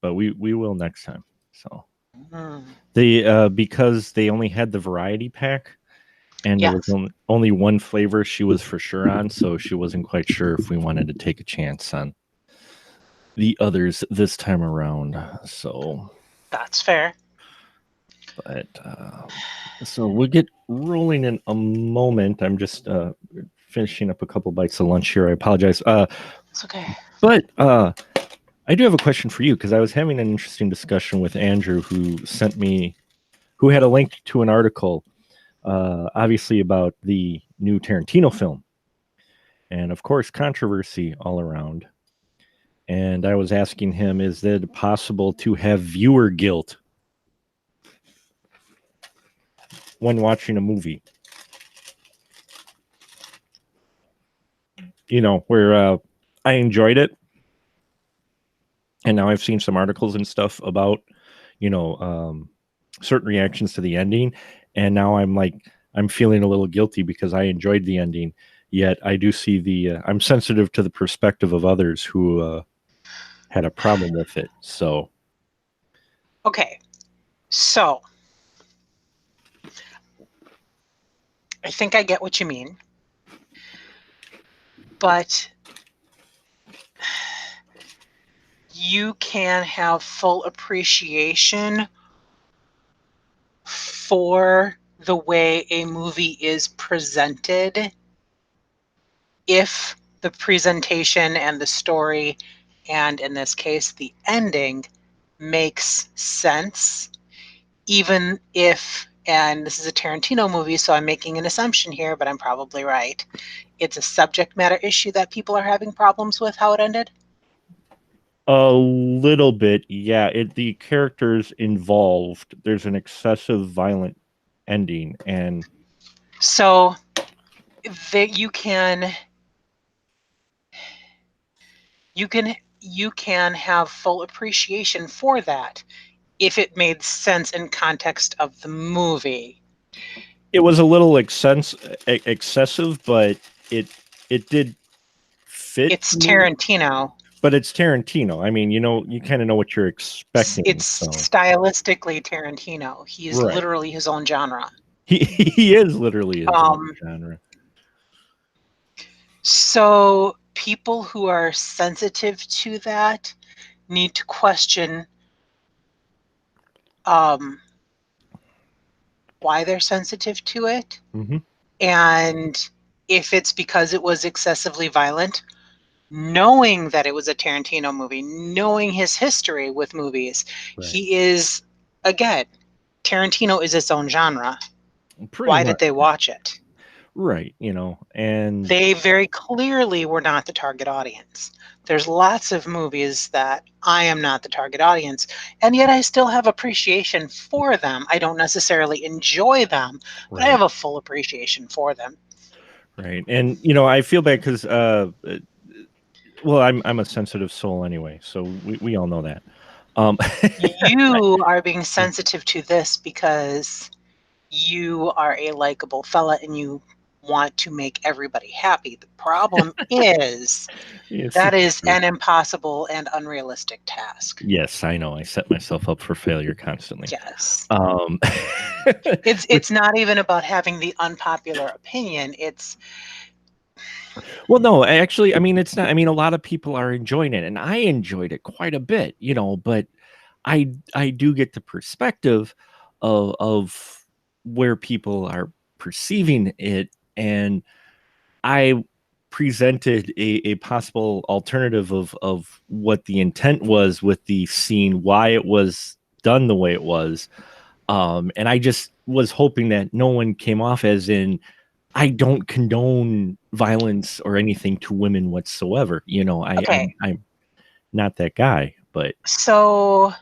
but we will next time. So Mm. they because they only had the variety pack, and there was Yes. only one flavor she was for sure on, so she wasn't quite sure if we wanted to take a chance on the others this time around. So, That's fair. but so we'll get rolling in a moment. I'm just finishing up a couple bites of lunch here. I apologize. It's okay. But I do have a question for you because I was having an interesting discussion with Andrew, who had a link to an article, obviously about the new Tarantino film, and of course, controversy all around. And I was asking him, is it possible to have viewer guilt when watching a movie? You know, where I enjoyed it, and now I've seen some articles and stuff about, you know, certain reactions to the ending, and now I'm feeling a little guilty because I enjoyed the ending, yet I do see I'm sensitive to the perspective of others who had a problem with it. So Okay. So I think I get what you mean. But you can have full appreciation for the way a movie is presented if the presentation and the story, and in this case, the ending, makes sense, even if, and this is a Tarantino movie, so I'm making an assumption here, but I'm probably right, it's a subject matter issue that people are having problems with how it ended. a little bit, yeah. The characters involved. There's an excessive violent ending, and So that you can have full appreciation for that if it made sense in context of the movie. it was a little excessive, but it it did fit It's the movie. Tarantino. But it's Tarantino. I mean, you kind of know what you're expecting. It's So stylistically Tarantino. He is right, literally his own genre. he is literally his own Um, genre. so people who are sensitive to that need to question um, why they're sensitive to it, Hmm. and if it's because it was excessively violent, knowing that it was a Tarantino movie, knowing his history with movies. Right, He is, again, Tarantino is its own genre. pretty Why did much. they watch it? Right, and They very clearly were not the target audience. There's lots of movies that I am not the target audience, and yet I still have appreciation for them. I don't necessarily enjoy them, but I right, have a full appreciation for them. right, and I feel bad because well, I'm a sensitive soul anyway, so we all know that. Um, You are being sensitive to this because you are a likable fella and you want to make everybody happy. The problem is yes, that it's is true. an impossible and unrealistic task. Yes, I know. I set myself up for failure constantly. Yes. Um, It's which it's not even about having the unpopular opinion. It's Well, no, actually, I mean, it's not. I mean, a lot of people are enjoying it, and I enjoyed it quite a bit, but I do get the perspective of where people are perceiving it, and I presented a possible alternative of what the intent was with the scene, why it was done the way it was, and I just was hoping that no one came off as in I don't condone violence or anything to women whatsoever. okay. I'm not that guy, but So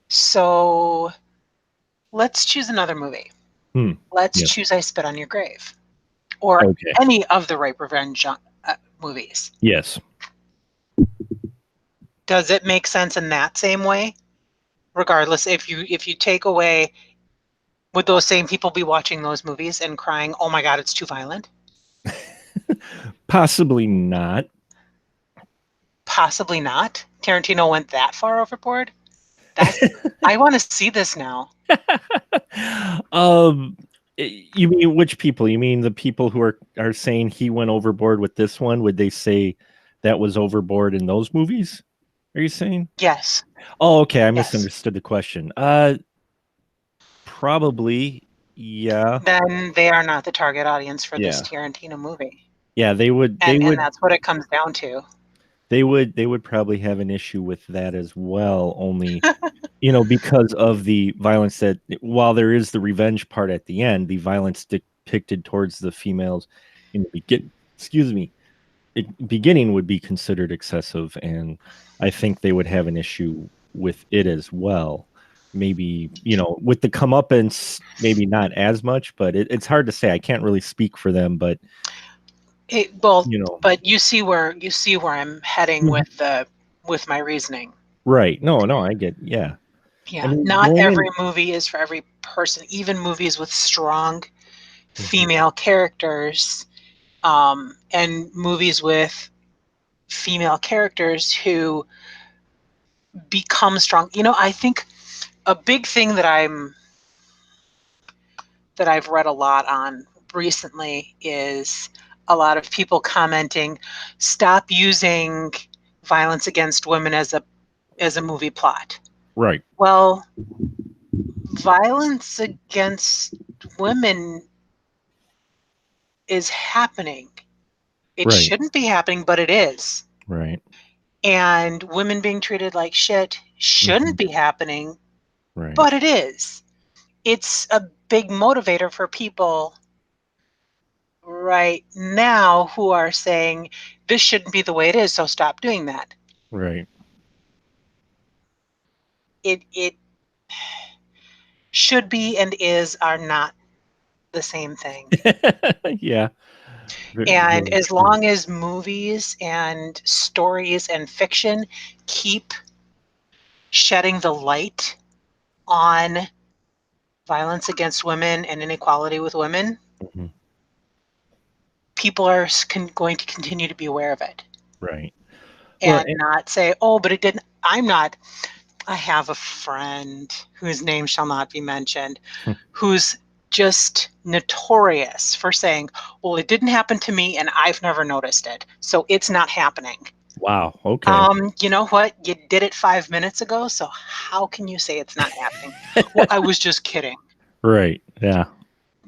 so let's choose another movie. hmm, Let's yeah, choose I Spit on Your Grave or okay, any of the Rape Revenge movies. yes, Does it make sense in that same way? Regardless, if you take away, would those same people be watching those movies and crying, "Oh my God, it's too violent"? possibly not. possibly not. Tarantino went that far overboard. That I want to see this now. um, you mean which people? You mean the people who are saying he went overboard with this one? Would they say that was overboard in those movies? Are you saying? Yes, Oh, okay. I yes. misunderstood the question. Probably, yeah, Then they are not the target audience for this yeah, Tarantino movie, yeah. and that's what it comes down to. They would probably have an issue with that as well. Only, because of the violence that, while there is the revenge part at the end, the violence depicted towards the females in the excuse me, beginning would be considered excessive, and I think they would have an issue with it as well. Maybe, with the comeuppance, maybe not as much, but it's hard to say. I can't really speak for them, but Well, you know, but you see where I'm heading Mhm. with my reasoning. Right? No, no, I get, yeah. I Yeah, mean, not going every in. movie is for every person. Even movies with strong Mhm. female characters, and movies with female characters who become strong. I think a big thing that I've read a lot on recently is a lot of people commenting, stop using violence against women as a movie plot. Right, Well, violence against women is happening. It right, shouldn't be happening, but it is. right, And women being treated like shit hmm shouldn't be happening, right, but it is. It's a big motivator for people right now who are saying this shouldn't be the way it is, so stop doing that. right. It should be and is are not the same thing. Yeah, And very as true. long as movies and stories and fiction keep shedding the light on violence against women and inequality with women, Mhm. people are going to continue to be aware of it Right. Well, and not say, oh, but it didn't. I'm not. I have a friend whose name shall not be mentioned, who's just notorious for saying, well, it didn't happen to me and I've never noticed it, so it's not happening. wow. Okay. You know what? You did it 5 minutes ago, so how can you say it's not happening? Well, I was just kidding. Right. Yeah.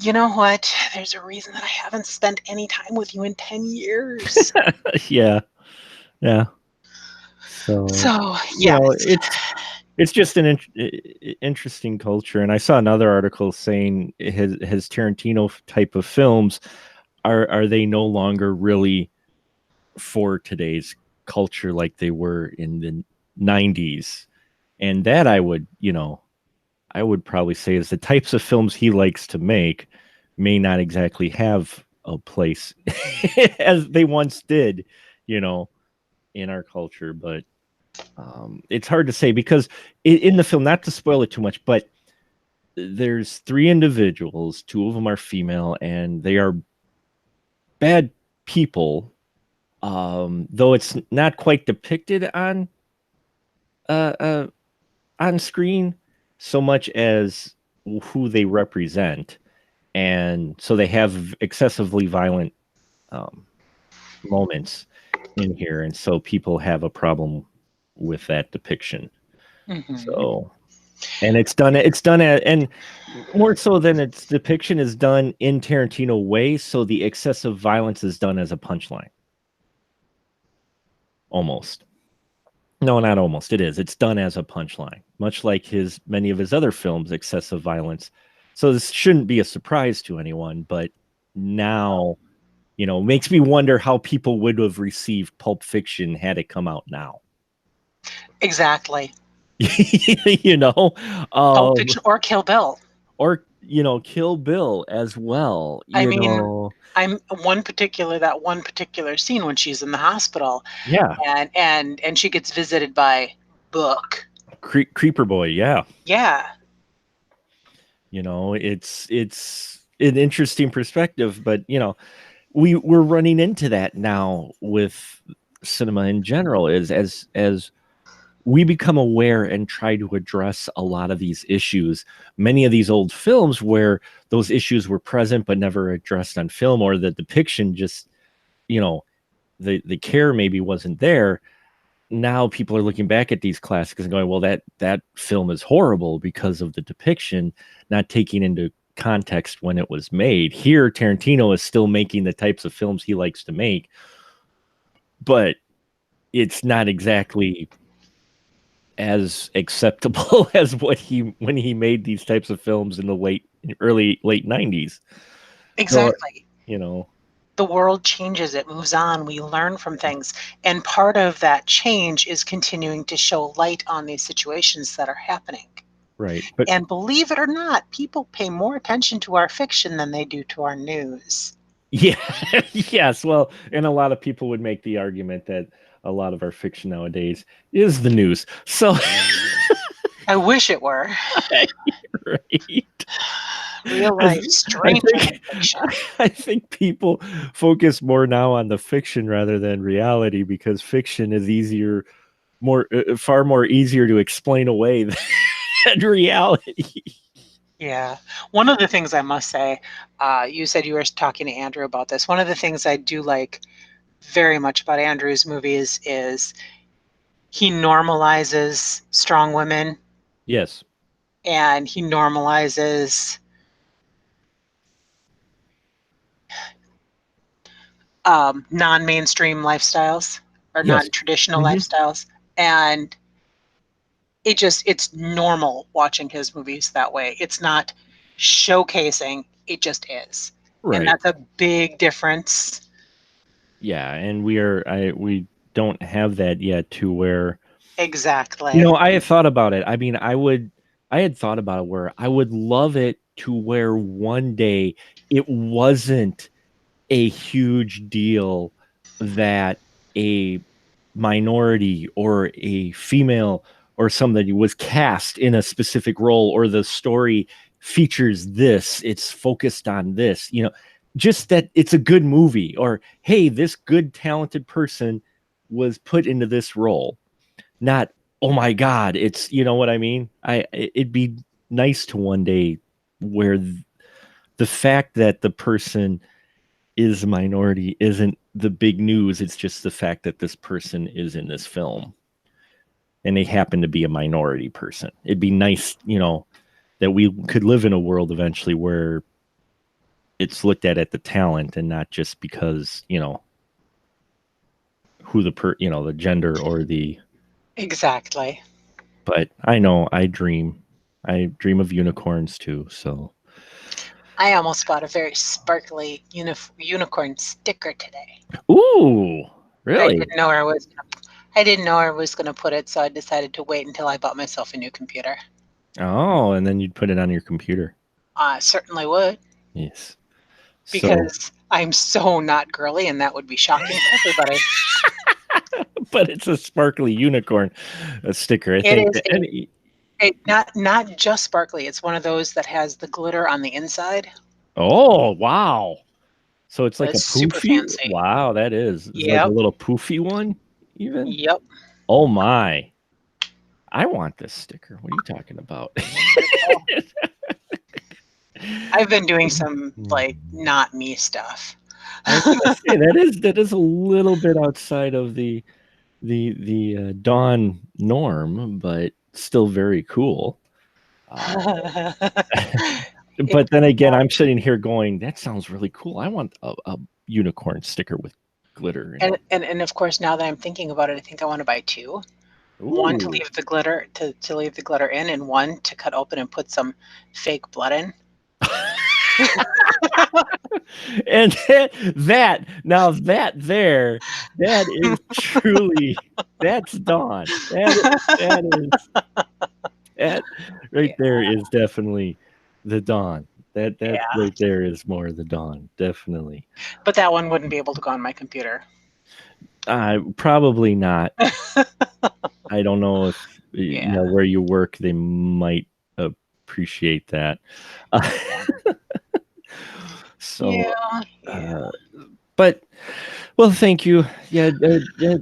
You know what? There's a reason that I haven't spent any time with you in 10 years. Yeah. Yeah. So, So, yes. it's just an interesting culture. And I saw another article saying his Tarantino type of films are they no longer really for today's culture like they were in the 90s. And that I would probably say is the types of films he likes to make may not exactly have a place as they once did, you know, in our culture. But it's hard to say because in the film, not to spoil it too much, but there's three individuals, two of them are female, and they are bad people. Though it's not quite depicted uh, uh, on screen so much as who they represent, and so they have excessively violent um, moments in here, and so people have a problem with that depiction. Mhm. So, and and more so than its depiction is done in Tarantino way, so the excessive violence is done as a punchline, almost. No, not almost. It is. It's done as a punchline, much like his many of his other films, excessive violence. So this shouldn't be a surprise to anyone, but now, makes me wonder how people would have received Pulp Fiction had it come out now. Exactly. you know, Pulp um, Fiction or Kill Bill. or Kill Bill as well. I mean, I'm that one particular scene when she's in the hospital Yeah, and she gets visited by Book. Creeper Boy. Yeah, Yeah. it's an interesting perspective, but we're running into that now with cinema in general is as we become aware and try to address a lot of these issues. Many of these old films where those issues were present but never addressed on film, or the depiction just, you know, the care maybe wasn't there. Now people are looking back at these classics and going, well, that film is horrible because of the depiction, not taking into context when it was made. Here, Tarantino is still making the types of films he likes to make, but it's not exactly as acceptable as what he when he made these types of films in the late 90s. So, Exactly. you know, The world changes, it moves on, we learn from things. And part of that change is continuing to show light on these situations that are happening. right. But And believe it or not, people pay more attention to our fiction than they do to our news. yeah, yes. Well, and a lot of people would make the argument that a lot of our fiction nowadays is the news. So, I wish it were. right. Real I, life, I stranger than think fiction. I think people focus more now on the fiction rather than reality, because fiction is easier, far more easier to explain away than reality. Yeah. One of the things I must say, you said you were talking to Andrew about this. One of the things I do like very much about Andrew's movies is he normalizes strong women Yes. and he normalizes non-mainstream lifestyles or Yes. non-traditional Mhm. lifestyles. And it's normal watching his movies that way. It's not showcasing, it just is. And Right. that's a big difference. Yeah, and we don't have that yet, to where, Exactly. I had thought about it. I mean, I had thought about it where I would love it to where one day it wasn't a huge deal that a minority or a female or somebody was cast in a specific role, or the story features this, it's focused on this, just that it's a good movie, or hey, this good talented person was put into this role. Not, oh my god, it's, you know what I mean? It'd be nice to one day where the fact that the person is a minority isn't the big news. It's just the fact that this person is in this film and they happen to be a minority person. It'd be nice, that we could live in a world eventually where it's looked at the talent and not just because, who the gender or the, Exactly. but I know I dream of unicorns too. So, I almost bought a very sparkly unicorn sticker today. ooh, I really? didn't know where I was. I didn't know where I was going to put it, so I decided to wait until I bought myself a new computer. Oh, and then you'd put it on your computer. I certainly would, Yes. So, because I'm so not girly, and that would be shocking to everybody. but it's a sparkly unicorn sticker. I It think is that any. not just sparkly. It's one of those that has the glitter on the inside. Oh, wow. So it's like a It's super poofy. fancy. Wow, that is. It's like a Yep. little poofy one, even. Yep. Oh my. I want this sticker. What are you talking about? Pretty cool. I've been doing some like not me stuff. I was gonna say that is a little bit outside of the Dawn norm, but still very cool. Uh, It- but then again, I'm sitting here going, that sounds really cool. I want a unicorn sticker with glitter in it. and of course, now that I'm thinking about it, I think I want to buy two. One to Ooh. leave the glitter to leave the glitter in, and one to cut open and put some fake blood in. And that is truly, that's Dawn. That right Yeah, there is definitely the Dawn. That yeah. right there is more the Dawn, definitely. But that one wouldn't be able to go on my computer. Probably not. I don't know if Yeah. where you work, they might appreciate that. So, Yeah. Yeah. but Well, thank you. Yeah,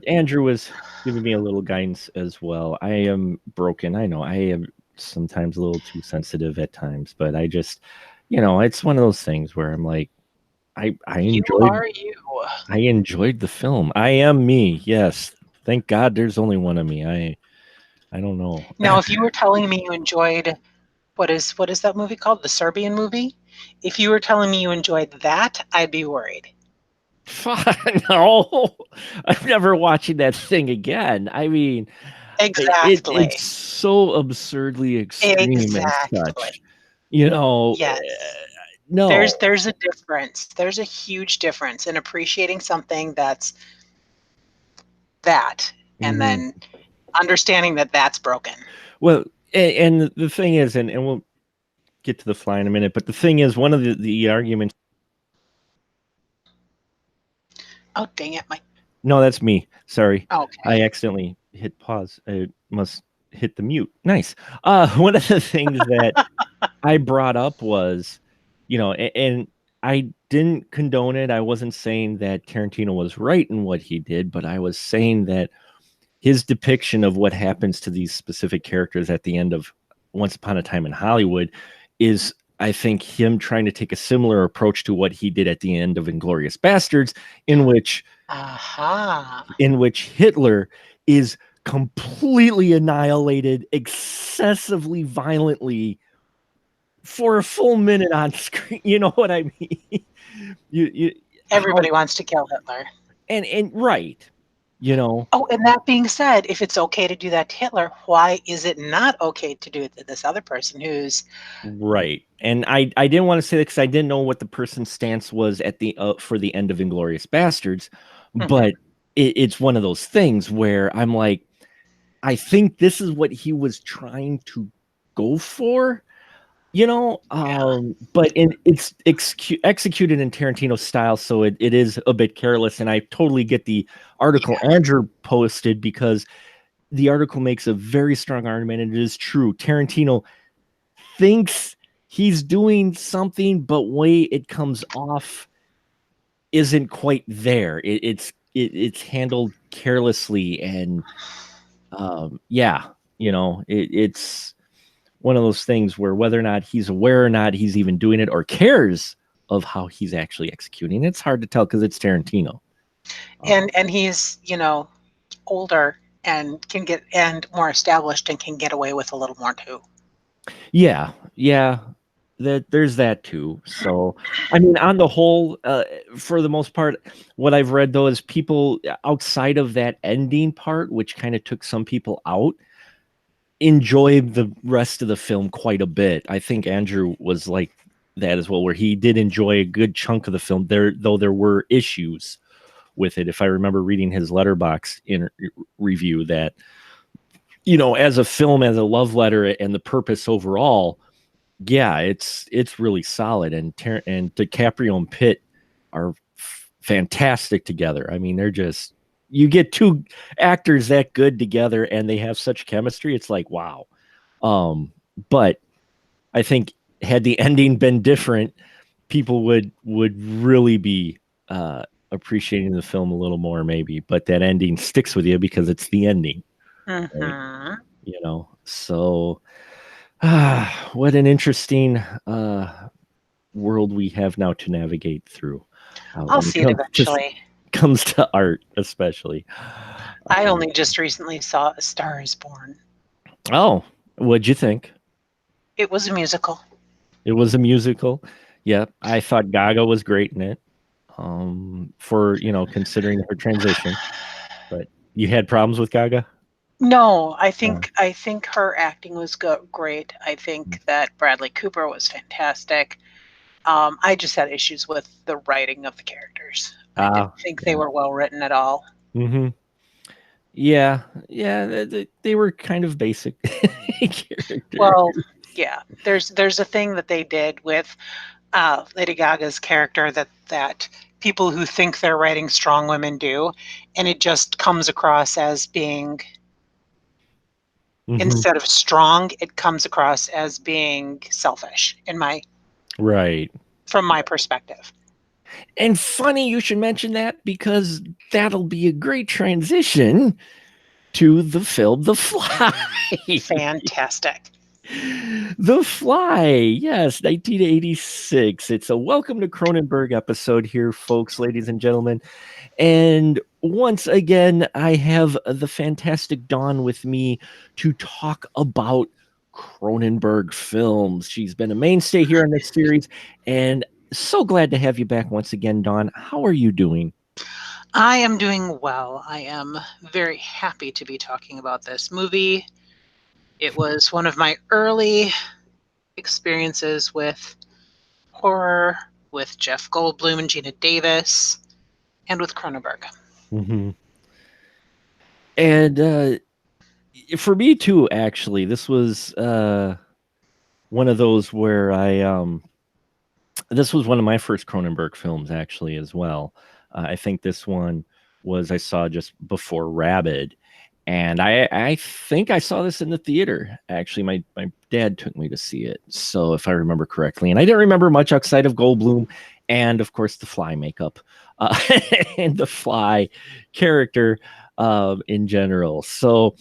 Andrew was giving me a little guidance as well. I am broken. I know I am sometimes a little too sensitive at times, but I just, it's one of those things where I'm like, I You enjoyed are you. I enjoyed the film. I am me. Yes. Thank God there's only one of me. I don't know. Now, if you were telling me you enjoyed what is that movie called? The Serbian movie? If you were telling me you enjoyed that, I'd be worried. No. I'm never watching that thing again. I mean, it's Exactly. so absurdly extreme and Exactly. such. You know, Yes. There's no. there's a difference. There's a huge difference in appreciating something that's that and Mhm. then understanding that that's broken. Well, and the thing is, and we'll get to the fly in a minute, but the thing is, one of the arguments. Oh, dang it, Mike. No, that's me. Sorry. I Okay. accidentally hit pause. I must hit the mute. Nice. One of the things that I brought up was, and I didn't condone it. I wasn't saying that Tarantino was right in what he did, but I was saying that his depiction of what happens to these specific characters at the end of Once Upon a Time in Hollywood is, I think, him trying to take a similar approach to what he did at the end of Inglorious Bastards, in which Aha. Hitler is completely annihilated excessively violently for a full minute on screen. You know what I mean? you how Everybody wants to kill Hitler. and right, you know, Oh, and that being said, if it's okay to do that to Hitler, why is it not okay to do it to this other person who's right. And I didn't want to say that because I didn't know what the person's stance was at the for the end of Inglorious Bastards, Mhm. but it's one of those things where I'm like, I think this is what he was trying to go for, Yeah. but it's executed in Tarantino style, so it is a bit careless. And I totally get the article Yeah. Andrew posted, because the article makes a very strong argument, and it is true. Tarantino thinks he's doing something, but way it comes off isn't quite there. It's handled carelessly, and yeah, it's one of those things where whether or not he's aware or not he's even doing it or cares of how he's actually executing, it's hard to tell because it's Tarantino. And he's, older and can get and more established and can get away with a little more too. Yeah, that there's that too. So, I mean, on the whole, for the most part, what I've read though is people outside of that ending part, which kind of took some people out, enjoyed the rest of the film quite a bit. I think Andrew was like that as well, where he did enjoy a good chunk of the film. Though there were issues with it. If I remember reading his letterbox in review, that as a film, as a love letter, and the purpose overall, yeah, it's really solid. And DiCaprio and Pitt are fantastic together. I mean, they're just, you get two actors that good together and they have such chemistry. It's like, wow. Um, but I think had the ending been different, people would really be appreciating the film a little more, maybe. But that ending sticks with you because it's the ending, right? Mm-hmm. So what an interesting world we have now to navigate through I'll when it see it eventually. comes to art, especially. I Um, only just recently saw A Star is Born. oh, what'd you think? It was a musical. It was a musical. Yeah, I thought Gaga was great in it. For considering her transition, but you had problems with Gaga. No, I Uh, think I think her acting was great. I think that Bradley Cooper was fantastic. I just had issues with the writing of the characters. I didn't think they yeah. were well written at all. Hmm. Yeah. They were kind of basic character. Well, yeah, there's a thing that they did with Lady Gaga's character that people who think they're writing strong women do, and it just comes across as being, Hmm. instead of strong, it comes across as being selfish in my Right. from my perspective. And funny you should mention that, because that'll be a great transition to the film The Fly. Fantastic. The Fly, yes, 1986. It's a Welcome to Cronenberg episode here, folks, ladies and gentlemen. And once again, I have the fantastic Dawn with me to talk about Cronenberg films. She's been a mainstay here in this series, and so glad to have you back once again, Dawn. How are you doing? I am doing well. I am very happy to be talking about this movie. It was one of my early experiences with horror, with Jeff Goldblum and Gina Davis, and with Cronenberg. Mm-hmm. And for me too, actually, this was one of those where this was one of my first Cronenberg films, actually, as well. I think this one I saw just before Rabid. And I think I saw this in the theater. Actually, my dad took me to see it. So if I remember correctly, and I didn't remember much outside of Goldblum and of course the Fly makeup uh, and the Fly character in general. So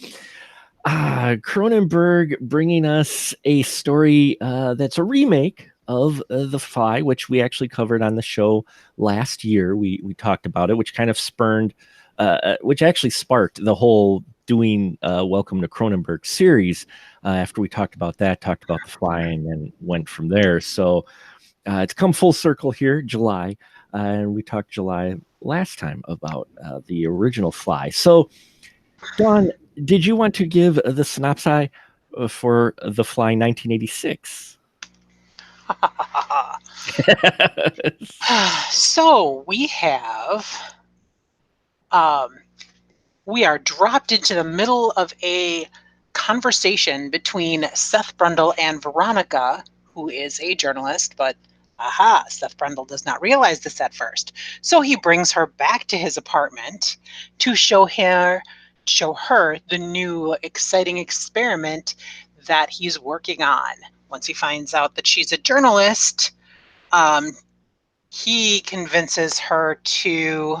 Cronenberg bringing us a story that's a remake of The Fly, which we actually covered on the show last year. We talked about it, which kind of which actually sparked the whole doing Welcome to Cronenberg series. After we talked about The Fly, and then went from there. So it's come full circle here, July, and we talked July last time about the original Fly. So, Dawn, did you want to give the synopsis for The Fly 1986? So we are dropped into the middle of a conversation between Seth Brundle and Veronica, who is a journalist, but Seth Brundle does not realize this at first. So he brings her back to his apartment to show her the new exciting experiment that he's working on. Once he finds out that she's a journalist, he convinces her to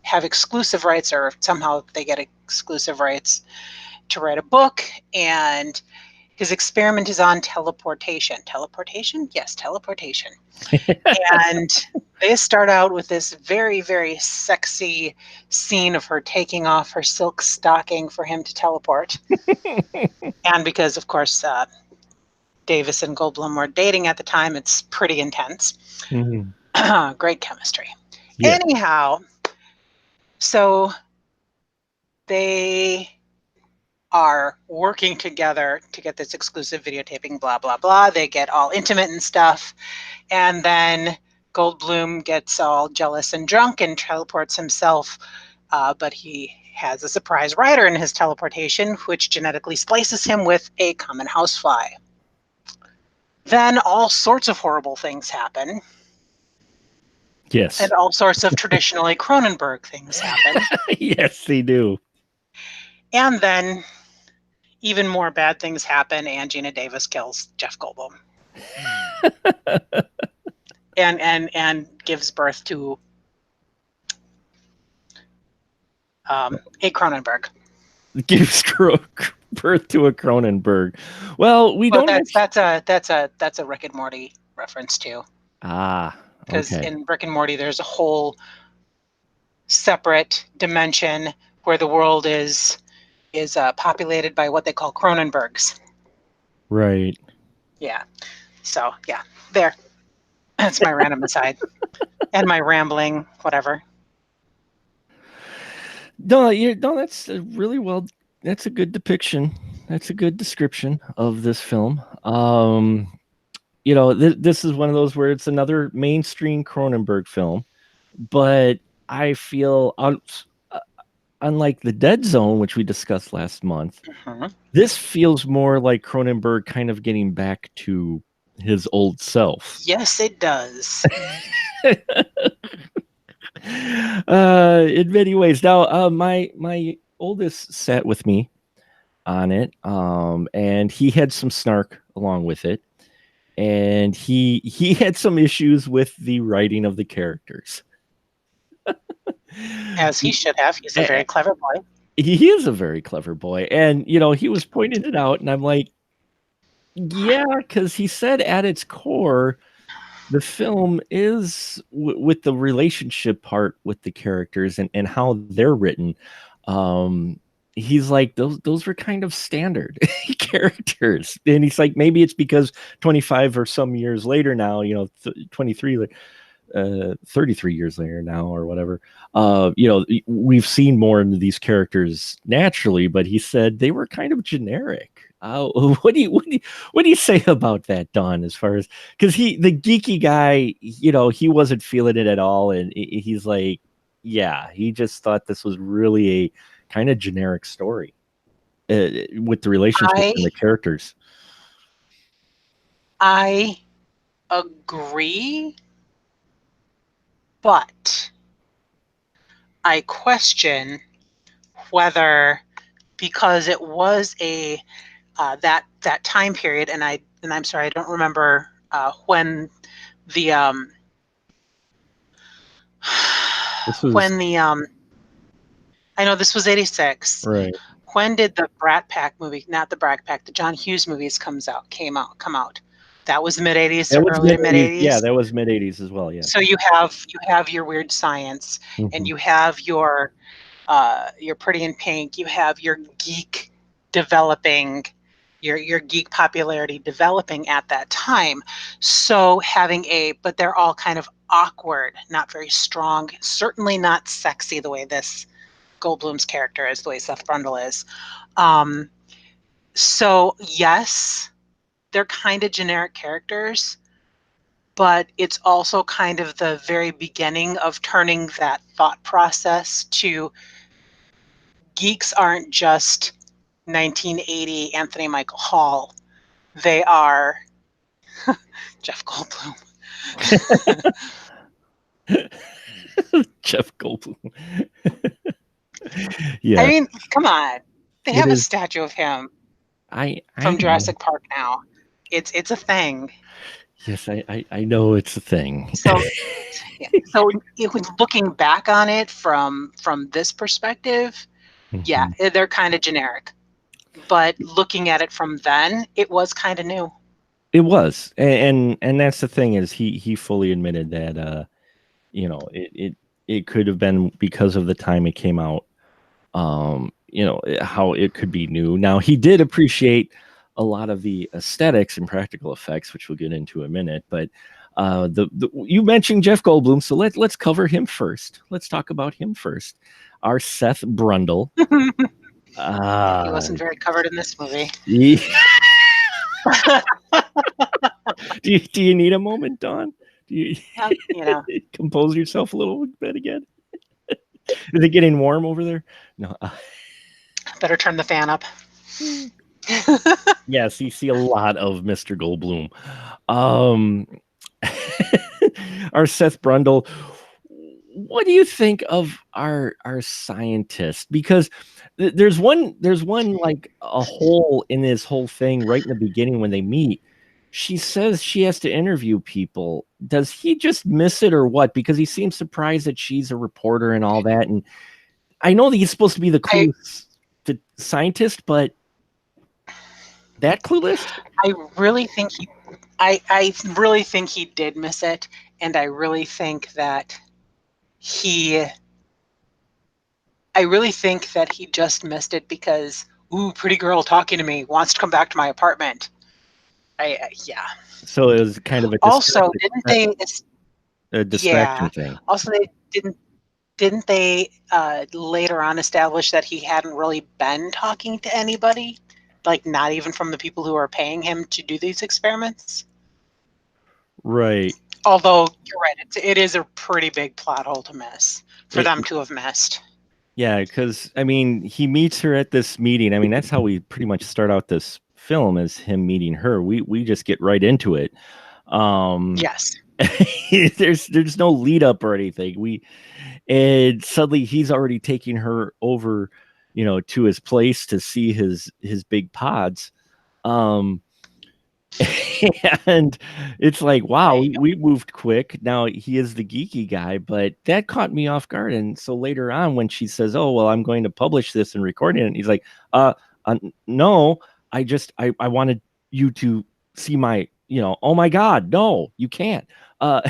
have exclusive rights, or somehow they get exclusive rights to write a book. And his experiment is on teleportation. Teleportation? Yes, teleportation. And they start out with this very, very sexy scene of her taking off her silk stocking for him to teleport. And because, of course, Davis and Goldblum were dating at the time, it's pretty intense. Mm-hmm. Great chemistry. Yeah. Anyhow, so they are working together to get this exclusive videotaping, blah, blah, blah. They get all intimate and stuff. And then Goldblum gets all jealous and drunk and teleports himself. But he has a surprise rider in his teleportation, which genetically splices him with a common housefly. Then all sorts of horrible things happen. Yes. And all sorts of traditionally Cronenberg things happen. Yes, they do. And then even more bad things happen, and Gina Davis kills Jeff Goldblum. and gives birth to a Cronenberg. Gives birth to a Cronenberg. Well, that's a Rick and Morty reference too. Because in Rick and Morty, there's a whole separate dimension where the world is populated by what they call Cronenbergs. Right. Yeah. So yeah, there. That's my random aside, and my rambling, whatever. No, that's really well. That's a good depiction. That's a good description of this film. This is one of those where it's another mainstream Cronenberg film, but I feel unlike The Dead Zone, which we discussed last month, this feels more like Cronenberg kind of getting back to his old self. Yes, it does. In many ways. Now, my oldest sat with me on it, and he had some snark along with it, and he had some issues with the writing of the characters. As he should have. He's a very he, clever boy. he is a very clever boy, and he was pointing it out, and I'm like, yeah, because he said at its core, the film is with the relationship part with the characters and how they're written. Um, he's like, those were kind of standard characters, and he's like, maybe it's because 25 or some years later now, 23, 33 years later now or whatever, we've seen more into these characters naturally, but he said they were kind of generic. What do you say about that, Don? As far as, because the geeky guy, he wasn't feeling it at all, and he's like, yeah, he just thought this was really a kind of generic story with the relationships I and the characters. I agree, but I question whether, because it was a that time period, and I'm sorry, I don't remember when the This was when the I know this was 86. right. When did the Brat Pack movie, not the Brat Pack, the John Hughes movies come out? That was mid 80s That to was early mid to mid 80s. Yeah, 80s. that was mid 80s as well. Yeah. So you have your Weird Science, and Mhm. you have your Pretty in Pink. You have your geek developing, your geek popularity developing at that time. So but they're all kind of awkward, not very strong, certainly not sexy the way this Goldblum's character is, the way Seth Brundle is. Um, so yes, they're kind of generic characters, but it's also kind of the very beginning of turning that thought process to geeks aren't just 1980 Anthony Michael Hall. They are Jeff Goldblum. Jeff Goldblum. I Yeah, mean, come on. They it have a is. statue of him I from know. Jurassic Park now. It's a thing. Yes, I know it's a thing. So so looking back on it from this perspective, yeah, Mhm. they're kind of generic. But looking at it from then, it was kind of new. It was, and that's the thing, is he fully admitted that it could have been because of the time it came out, how it could be new. Now, he did appreciate a lot of the aesthetics and practical effects, which we'll get into in a minute. But you mentioned Jeff Goldblum, so let's cover him first. Let's talk about him first. Our Seth Brundle. He Ah, wasn't very covered in this movie. do you need a moment, Don? Do you You know, compose yourself a little bit again? Is it getting warm over there? No. better turn the fan up. Yes, you see a lot of Mr. Goldblum. Um, our Seth Brundle. What do you think of our scientist? Because there's one like a hole in this whole thing right in the beginning when they meet. She says she has to interview people. Does he just miss it or what? Because he seems surprised that she's a reporter and all that. And I know that he's supposed to be the I clueless scientist, but that clueless? I really think I really think he did miss it, and I really think that he just missed it because, ooh, pretty girl talking to me wants to come back to my apartment. Yeah. So it was kind of a Also, didn't they? distraction Yeah. thing. Also, they didn't they later on establish that he hadn't really been talking to anybody, like not even from the people who are paying him to do these experiments? Right. Although you're right, it is a pretty big plot hole to miss for It, them to have missed. yeah, because I mean, he meets her at this meeting. I mean, that's how we pretty much start out this film, is him meeting her. We just get right into it. Um, Yes. there's no lead up or anything. And suddenly he's already taking her over to his place to see his big pods. Um, and it's like, wow, we moved quick. Now he is the geeky guy, but that caught me off guard. And so later on, when she says, "Oh, well, I'm going to publish this and record it," and he's like, no, I wanted you to see my, oh my God, no, you can't." Uh,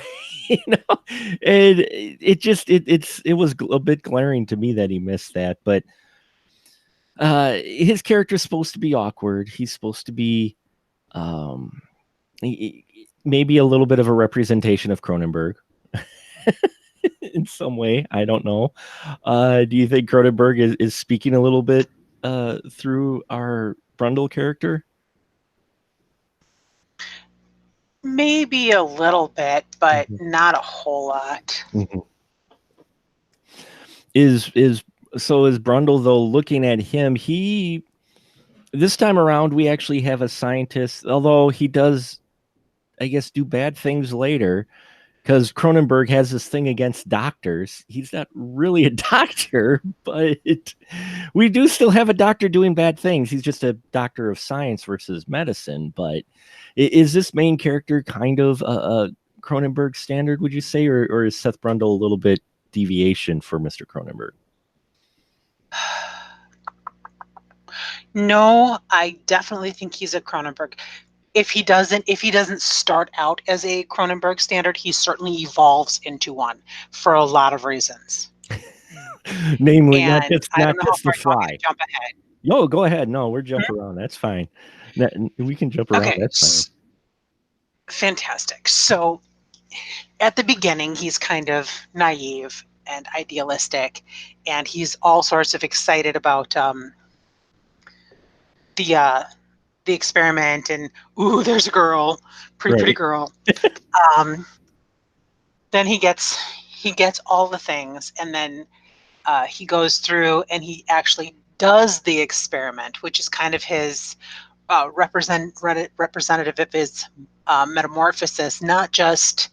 and it was a bit glaring to me that he missed that, but his character's supposed to be awkward. He's supposed to be, maybe a little bit of a representation of Cronenberg in some way. I don't know. Do you think Cronenberg is speaking a little bit through our Brundle character? Maybe a little bit, but not a whole lot. Is Brundle, though, looking at him, this time around we actually have a scientist, although he does, I guess, do bad things later, because Cronenberg has this thing against doctors. He's not really a doctor, but we do still have a doctor doing bad things. He's just a doctor of science versus medicine. But is this main character kind of a Cronenberg standard, would you say, or is Seth Brundle a little bit deviation for Mr. Cronenberg? No, I definitely think he's a Cronenberg. If he doesn't start out as a Cronenberg standard, he certainly evolves into one for a lot of reasons. Namely, not just the Fly. Jump ahead. No, go ahead. No, we're jumping around. That's fine. We can jump around. Okay. That's fine. Fantastic. So at the beginning, he's kind of naive and idealistic, and he's all sorts of excited about the experiment, and ooh, there's a girl, pretty girl. Then he gets all the things, and then he goes through and he actually does the experiment, which is kind of his representative of his metamorphosis, not just.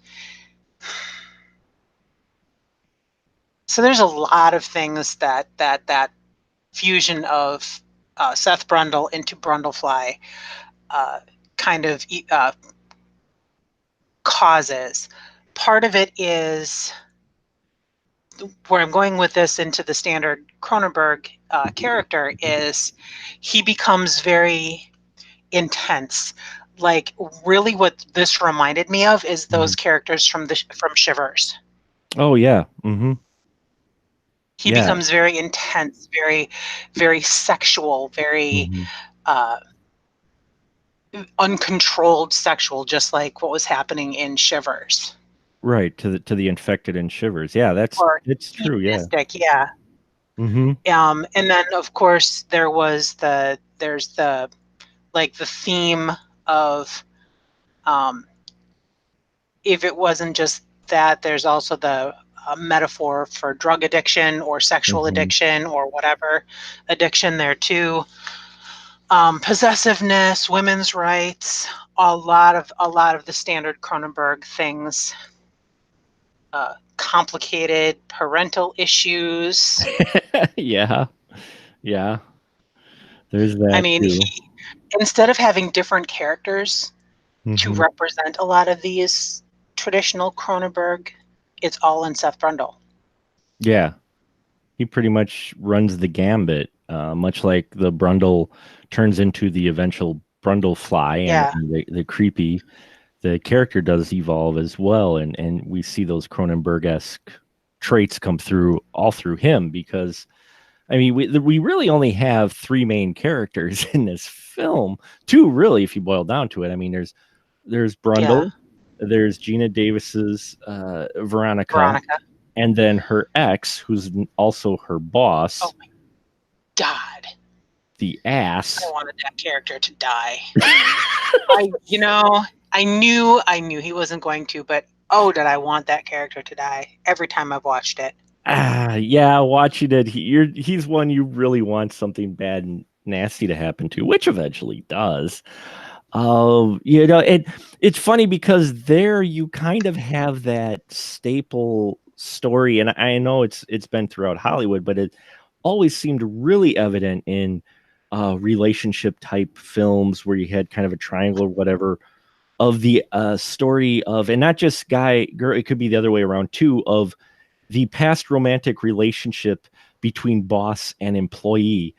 So there's a lot of things that fusion of Seth Brundle into Brundlefly kind of causes. Part of it is where I'm going with this into the standard Cronenberg character is he becomes very intense. Like, really what this reminded me of is those characters from Shivers. Oh yeah. He becomes very intense, very, very sexual, very uncontrolled sexual, just like what was happening in Shivers. Right, to the infected in Shivers. Yeah, it's true. Yeah. Yeah. And then of course there's the theme of if it wasn't just that, there's also the metaphor for drug addiction or sexual addiction or whatever addiction there too. Possessiveness, women's rights, a lot of the standard Cronenberg things. Complicated parental issues. Yeah. There's that. I mean, instead of having different characters to represent a lot of these traditional Cronenberg, it's all in Seth Brundle. Yeah. He pretty much runs the gambit, much like the Brundle turns into the eventual Brundlefly and the creepy. The character does evolve as well, and we see those Cronenberg-esque traits come through all through him, because I mean we really only have three main characters in this film. Two, really, if you boil down to it. I mean, there's Brundle, there's Gina Davis's Veronica, and then her ex, who's also her boss. Oh my God. The ass. I wanted that character to die. I knew he wasn't going to, but oh, did I want that character to die every time I've watched it. Yeah, watching it, he's one you really want something bad and nasty to happen to, which eventually does. It's funny because there you kind of have that staple story, and I know it's been throughout Hollywood, but always seemed really evident in relationship type films where you had kind of a triangle or whatever of the story of, and not just guy girl, it could be the other way around too, of the past romantic relationship between boss and employee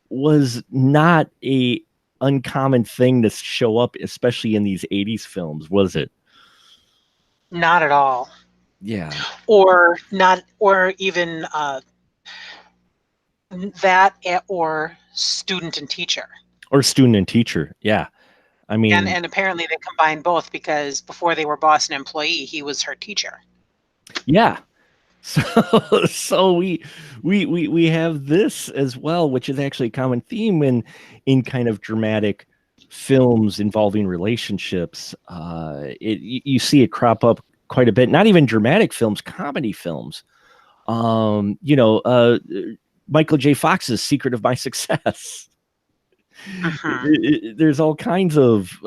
was not a uncommon thing to show up, especially in these 80s films, was it? Not at all. Yeah. Or not, or even that, or student and teacher. Or student and teacher. Yeah. I mean, And apparently they combined both, because before they were boss and employee, he was her teacher. yeah. So so we have this as well, which is actually a common theme in kind of dramatic films involving relationships. You see it crop up quite a bit. Not even dramatic films, comedy films. You know, Michael J. Fox's Secret of My Success. There's all kinds of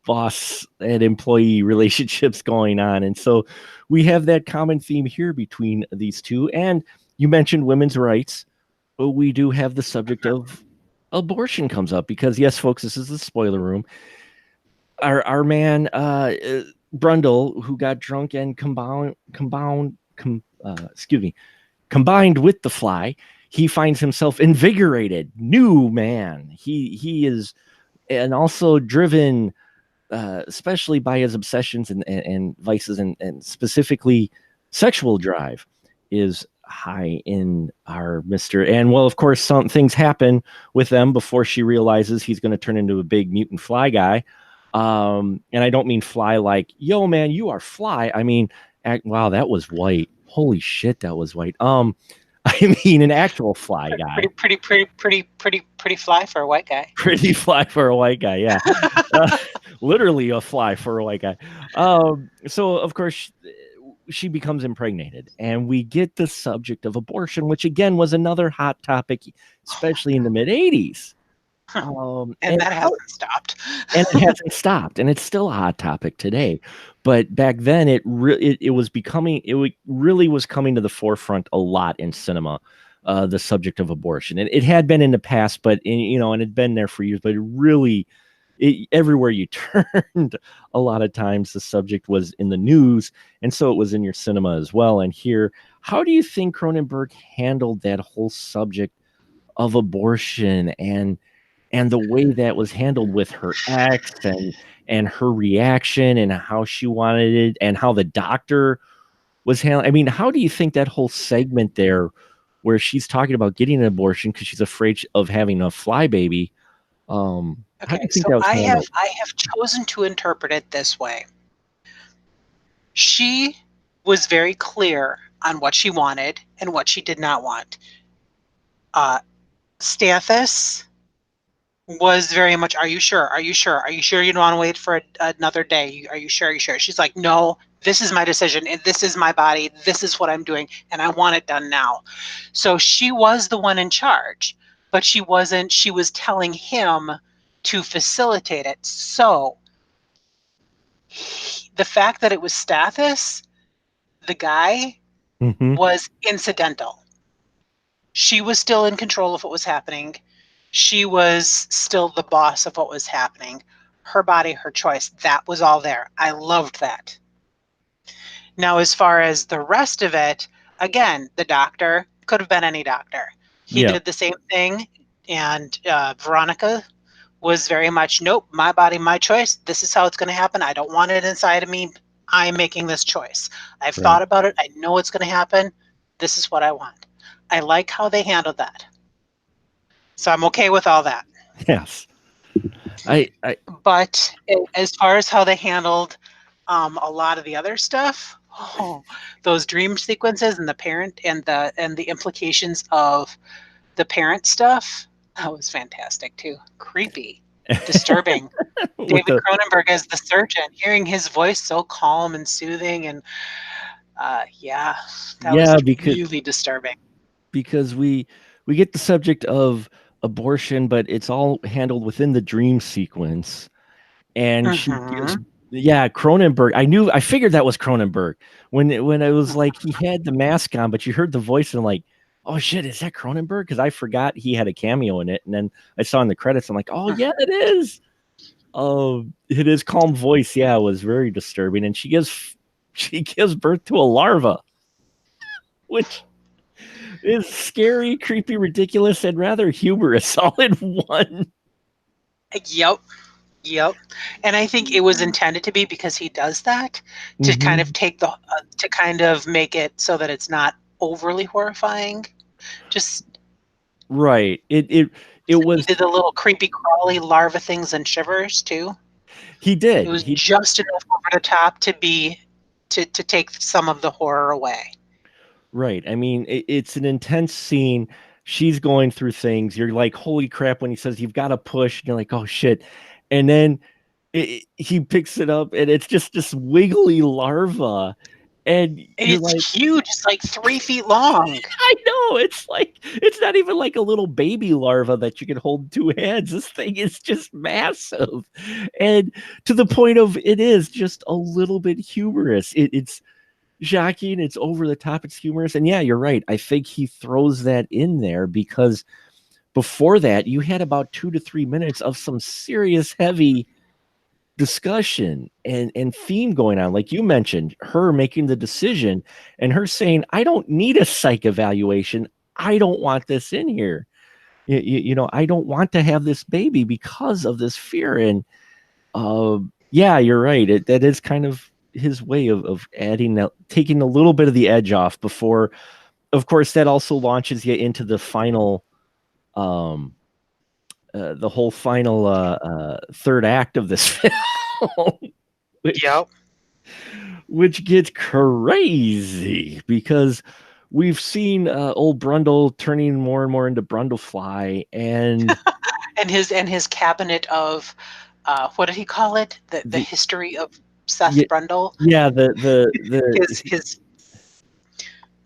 boss and employee relationships going on, and so we have that common theme here between these two. And you mentioned women's rights, but we do have the subject of abortion comes up, because yes, folks, this is the spoiler room. Our man Brundle, who got drunk and combined with the fly, he finds himself invigorated, new man. He is, and also driven, especially by his obsessions and vices, and specifically sexual drive, is high in our Mister. And well, of course, some things happen with them before she realizes he's going to turn into a big mutant fly guy. And I don't mean fly like, yo, man, you are fly. I mean, wow, that was white. Holy shit, that was white. I mean, an actual fly guy. Pretty fly for a white guy. Pretty fly for a white guy, yeah. Literally a fly for a white guy. So, of course, she becomes impregnated, and we get the subject of abortion, which, again, was another hot topic, especially in the mid-'80s. And that hasn't stopped. And it hasn't stopped, and it's still a hot topic today. But back then, it really was coming to the forefront a lot in cinema, the subject of abortion. And it had been in the past, but and it'd been there for years. But it really, everywhere you turned, a lot of times the subject was in the news, and so it was in your cinema as well. And here, how do you think Cronenberg handled that whole subject of abortion and the way that was handled with her ex and her reaction and how she wanted it and how the doctor was handling? I mean, how do you think that whole segment there where she's talking about getting an abortion because she's afraid of having a fly baby? How do you think that was handled? I have chosen to interpret it this way. She was very clear on what she wanted and what she did not want. Stathis was very much, are you sure? Are you sure? Are you sure you don't want to wait for another day? Are you sure? Are you sure? She's like, no, this is my decision, and this is my body. This is what I'm doing, and I want it done now. So she was the one in charge, but she wasn't. She was telling him to facilitate it. So the fact that it was Stathis, the guy, was incidental. She was still in control of what was happening. She was still the boss of what was happening. Her body, her choice. That was all there. I loved that. Now, as far as the rest of it, again, the doctor could have been any doctor. He did the same thing. And Veronica was very much, nope, my body, my choice. This is how it's going to happen. I don't want it inside of me. I'm making this choice. I've thought about it. I know it's going to happen. This is what I want. I like how they handled that. So I'm okay with all that. Yes. But as far as how they handled a lot of the other stuff, those dream sequences and the parent and the implications of the parent stuff, that was fantastic too. Creepy, disturbing. David Cronenberg as the surgeon, hearing his voice so calm and soothing, and was really disturbing. Because we get the subject of abortion, but it's all handled within the dream sequence. And she gives, Cronenberg. I figured that was Cronenberg when it was like he had the mask on, but you heard the voice and like, oh shit, is that Cronenberg? Because I forgot he had a cameo in it, and then I saw in the credits, I'm like, oh yeah, it is. His calm voice, yeah, was very disturbing, and she gives birth to a larva, which is scary, creepy, ridiculous, and rather humorous all in one. Yep. Yep. And I think it was intended to be, because he does that to kind of take the to kind of make it so that it's not overly horrifying. Just Right. It he was did the little creepy crawly larva things and shivers too. he It did. was just enough over the top to be to take some of the horror away. Right. I mean, it's an intense scene. She's going through things. You're like, holy crap, when he says you've got to push, and you're like, oh shit. And then he picks it up, and it's just this wiggly larva. And you're It's like, huge. It's like 3 feet long. I know. It's like, it's not even like a little baby larva that you can hold in 2 hands. This thing is just massive. And to the point of it is just a little bit humorous. It's shocking, it's over the top, it's humorous. And yeah, you're right. I think he throws that in there because before that, you had about 2 to 3 minutes of some serious heavy discussion and theme going on. Like you mentioned, her making the decision and her saying, I don't need a psych evaluation. I don't want this in here. You know, I don't want to have this baby because of this fear. And yeah, you're right. That is kind of his way of adding that, taking a little bit of the edge off before, of course, that also launches you into the final, the whole final third act of this film, which, Yep. which gets crazy because we've seen old Brundle turning more and more into Brundlefly, and And his cabinet of what did he call it? The history of Seth yeah, Brundle. yeah, the His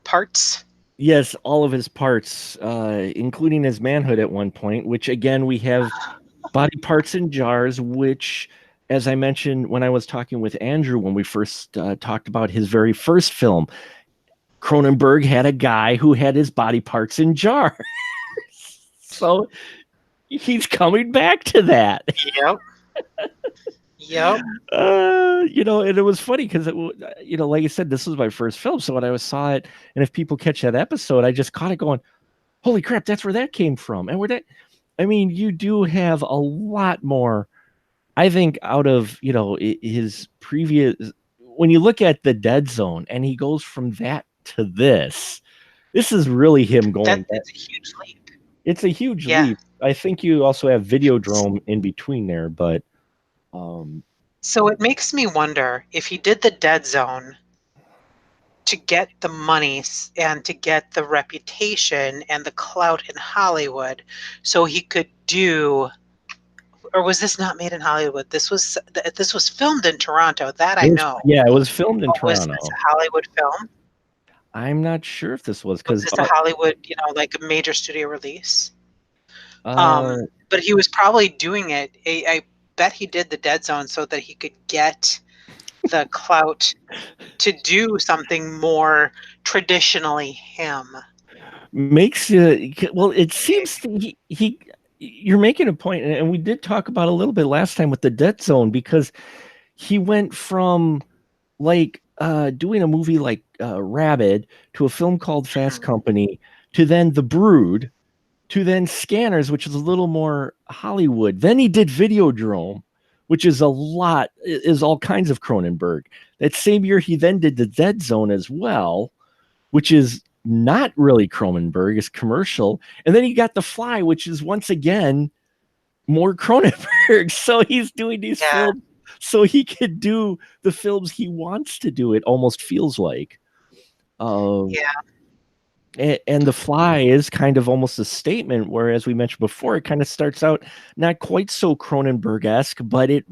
parts. yes, all of his parts, including his manhood at one point, which again, we have body parts in jars, which, as I mentioned when I was talking with Andrew when we first talked about his very first film, Cronenberg had a guy who had his body parts in jars. So he's coming back to that. Yep. Yep. You know, and it was funny because, you know, like I said, this was my first film. So when I saw it, and if people catch that episode, I just caught it going, holy crap, that's where that came from. And where that, I mean, you do have a lot more, I think, out of, you know, his previous, when you look at the Dead Zone and he goes from that to this is really him going. That's a huge leap. It's a huge leap. I think you also have Videodrome in between there, but so it makes me wonder if he did the Dead Zone to get the money and to get the reputation and the clout in Hollywood, so he could do. Or was this not made in Hollywood? This was filmed in Toronto. That I know. Yeah, it was filmed in Toronto. Was this a Hollywood film? I'm not sure if this was because this a Hollywood, you know, like a major studio release. Uh, But he was probably doing it. I bet he did the Dead Zone so that he could get the clout to do something more traditionally him. Makes well, it seems he you're making a point, and we did talk about a little bit last time with the Dead Zone, because he went from like doing a movie like Rabid to a film called Fast Company to then The Brood to then Scanners, which is a little more Hollywood. Then he did Videodrome, which is all kinds of Cronenberg. That same year, he then did the Dead Zone as well, which is not really Cronenberg, it's commercial. And then he got The Fly, which is once again more Cronenberg. So he's doing these films so he could do the films he wants to do, it almost feels like. And The Fly is kind of almost a statement where, as we mentioned before, it kind of starts out not quite so Cronenberg-esque, but it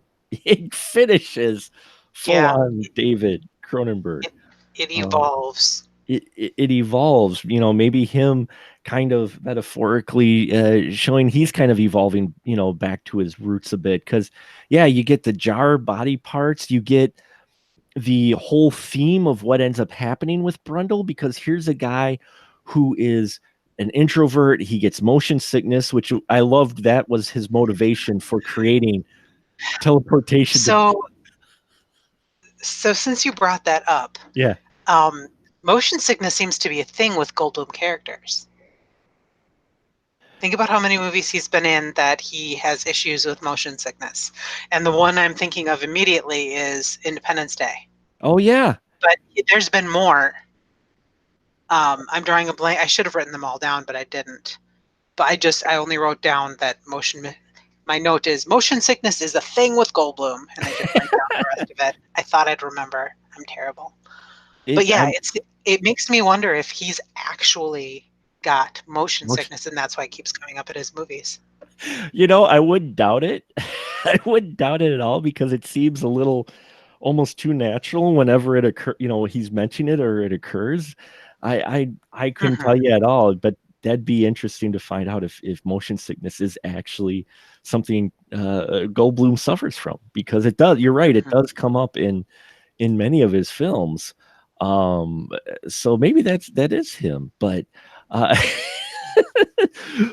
finishes full on David Cronenberg. It evolves. It evolves, you know, maybe him kind of metaphorically showing he's kind of evolving, you know, back to his roots a bit. Because, yeah, you get the jar body parts, you get the whole theme of what ends up happening with Brundle, because here's a guy who is an introvert. He gets motion sickness, which I loved. That was his motivation for creating teleportation. So, since you brought that up, Yeah. Motion sickness seems to be a thing with Goldblum characters. Think about how many movies he's been in that he has issues with motion sickness. And the one I'm thinking of immediately is Independence Day. Oh, yeah. But there's been more. I'm drawing a blank. I should have written them all down, but I didn't. But I only wrote down that my note is motion sickness is a thing with Goldblum. And I didn't write down the rest of it. I thought I'd remember. I'm terrible. But yeah, it makes me wonder if he's actually got motion sickness, and that's why it keeps coming up in his movies. I wouldn't doubt it. I wouldn't doubt it at all, because it seems a little almost too natural whenever it occurs. He's mentioning it or it occurs. I couldn't tell you at all, but that'd be interesting to find out if motion sickness is actually something Goldblum suffers from, because it does. You're right. It does come up in many of his films. So maybe that is him, but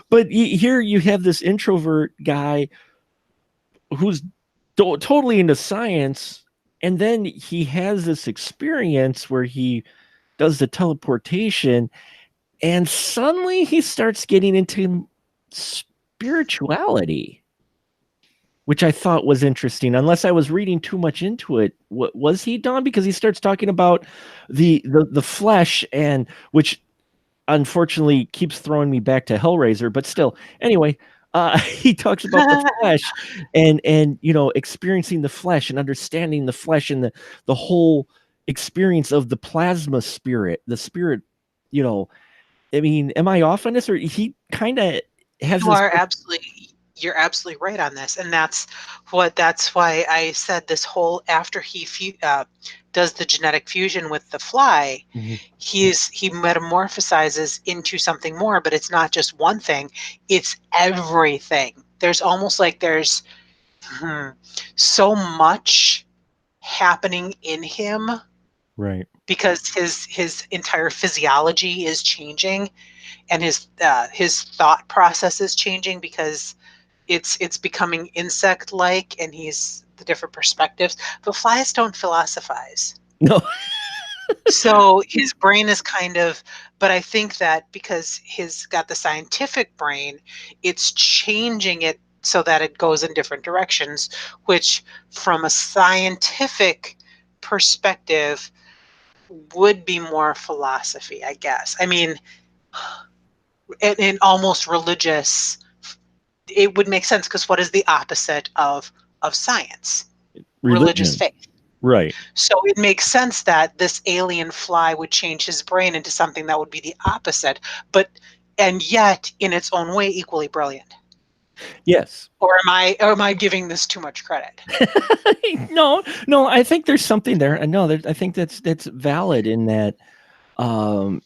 but here you have this introvert guy who's totally into science, and then he has this experience where he does the teleportation, and suddenly he starts getting into spirituality, which I thought was interesting, unless I was reading too much into it. What was he, Don? Because he starts talking about the flesh, and which unfortunately keeps throwing me back to Hellraiser, but still, anyway, he talks about the flesh and experiencing the flesh and understanding the flesh and the whole experience of the plasma spirit, the spirit. I mean, am I off on this, or he kind of has? You're absolutely right on this, and that's why I said this whole after he does the genetic fusion with the fly, he metamorphosizes into something more, but it's not just one thing, it's everything. There's almost like there's so much happening in him, right? Because his entire physiology is changing, and his thought process is changing, because it's becoming insect-like, and he's the different perspectives. But flies don't philosophize. No. So his brain is but I think that because he's got the scientific brain, it's changing it so that it goes in different directions, which from a scientific perspective would be more philosophy, I guess. I mean, in almost religious, it would make sense, because what is the opposite of science? Religious faith. Right. So it makes sense that this alien fly would change his brain into something that would be the opposite, and yet in its own way equally brilliant. Yes. Or am I giving this too much credit? No, I think there's something there. No, I think that's valid in that the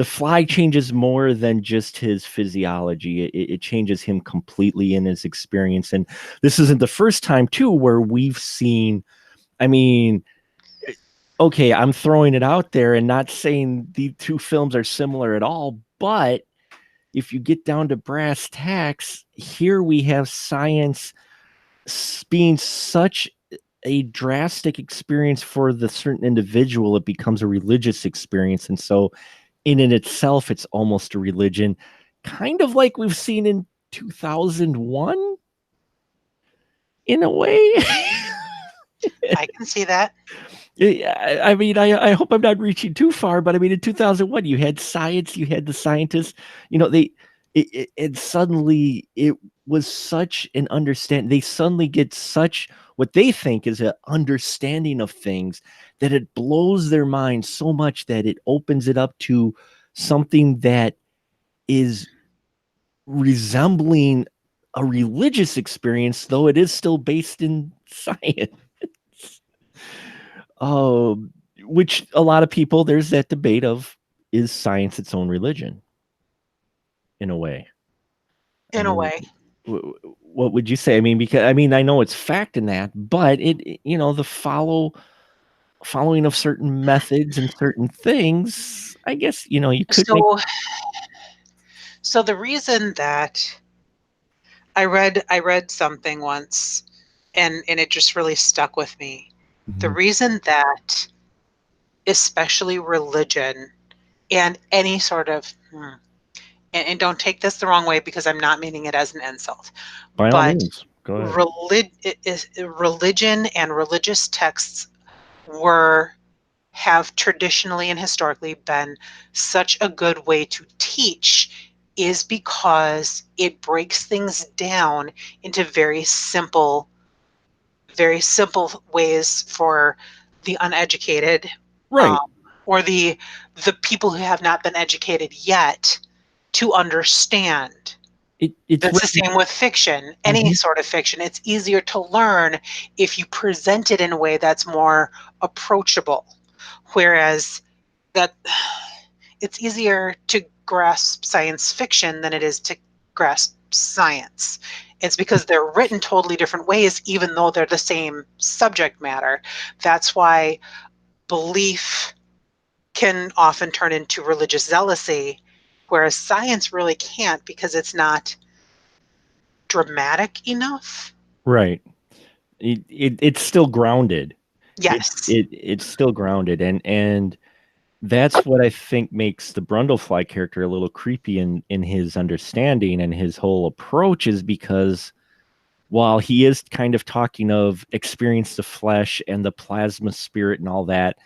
fly changes more than just his physiology. It changes him completely in his experience. And this isn't the first time too where we've seen, I mean, okay, I'm throwing it out there and not saying the two films are similar at all, but if you get down to brass tacks, here we have science being such a drastic experience for the certain individual, it becomes a religious experience. And so in itself, it's almost a religion, kind of like we've seen in 2001 in a way. I can see that. I mean, I hope I'm not reaching too far, but I mean, in 2001, you had science, you had the scientists, it suddenly, it was such an understanding. They suddenly get such what they think is an understanding of things that it blows their mind so much that it opens it up to something that is resembling a religious experience, though it is still based in science. Which a lot of people, there's that debate of, is science its own religion? In a way. What would you say? I mean, because I know it's fact in that, but the following of certain methods and certain things, I guess, you could make. So the reason that I read something once, and it just really stuck with me. The Mhm. reason that especially religion and any sort of and don't take this the wrong way because I'm not meaning it as an insult, By all but means, go ahead. religion and religious texts were have traditionally and historically been such a good way to teach is because it breaks things down into very simple ways for the uneducated, Right. or the people who have not been educated yet to understand. It's That's the written. same with fiction, any Mhm. sort of fiction. It's easier to learn if you present it in a way that's more approachable. Whereas that it's easier to grasp science fiction than it is to grasp science. It's because they're written totally different ways, even though they're the same subject matter. That's why belief can often turn into religious zealousy, whereas science really can't because it's not dramatic enough. Right. It's still grounded. Yes. It's still grounded, and that's what I think makes the Brundlefly character a little creepy in his understanding and his whole approach, is because while he is kind of talking of experience the flesh and the plasma spirit and all that,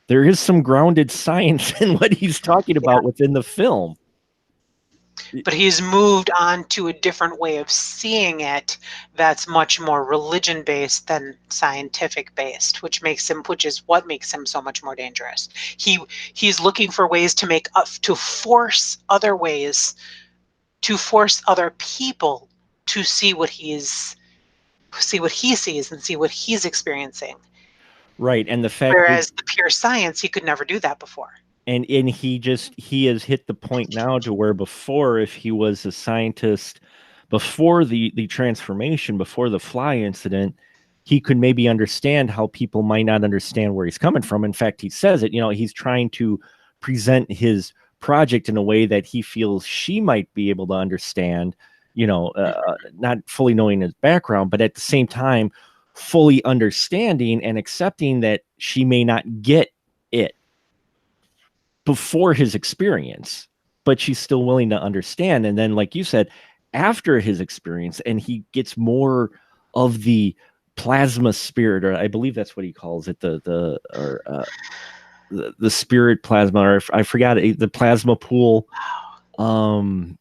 there is some grounded science in what he's talking Yeah. about within the film. But he's moved on to a different way of seeing it that's much more religion based than scientific based, which is what makes him so much more dangerous. He he's looking for ways to make up to force other ways to force other people to see what he sees and see what he's experiencing. Right, and the fact is, Whereas the pure science, he could never do that before. and he has hit the point now to where before, if he was a scientist before the transformation, before the fly incident, he could maybe understand how people might not understand where he's coming from. In fact, he says it, he's trying to present his project in a way that he feels she might be able to understand, not fully knowing his background, but at the same time fully understanding and accepting that she may not get it before his experience, but she's still willing to understand. And then, like you said, after his experience, and he gets more of the plasma spirit, or I believe that's what he calls it, the spirit plasma, or I forgot it, the plasma pool. Um,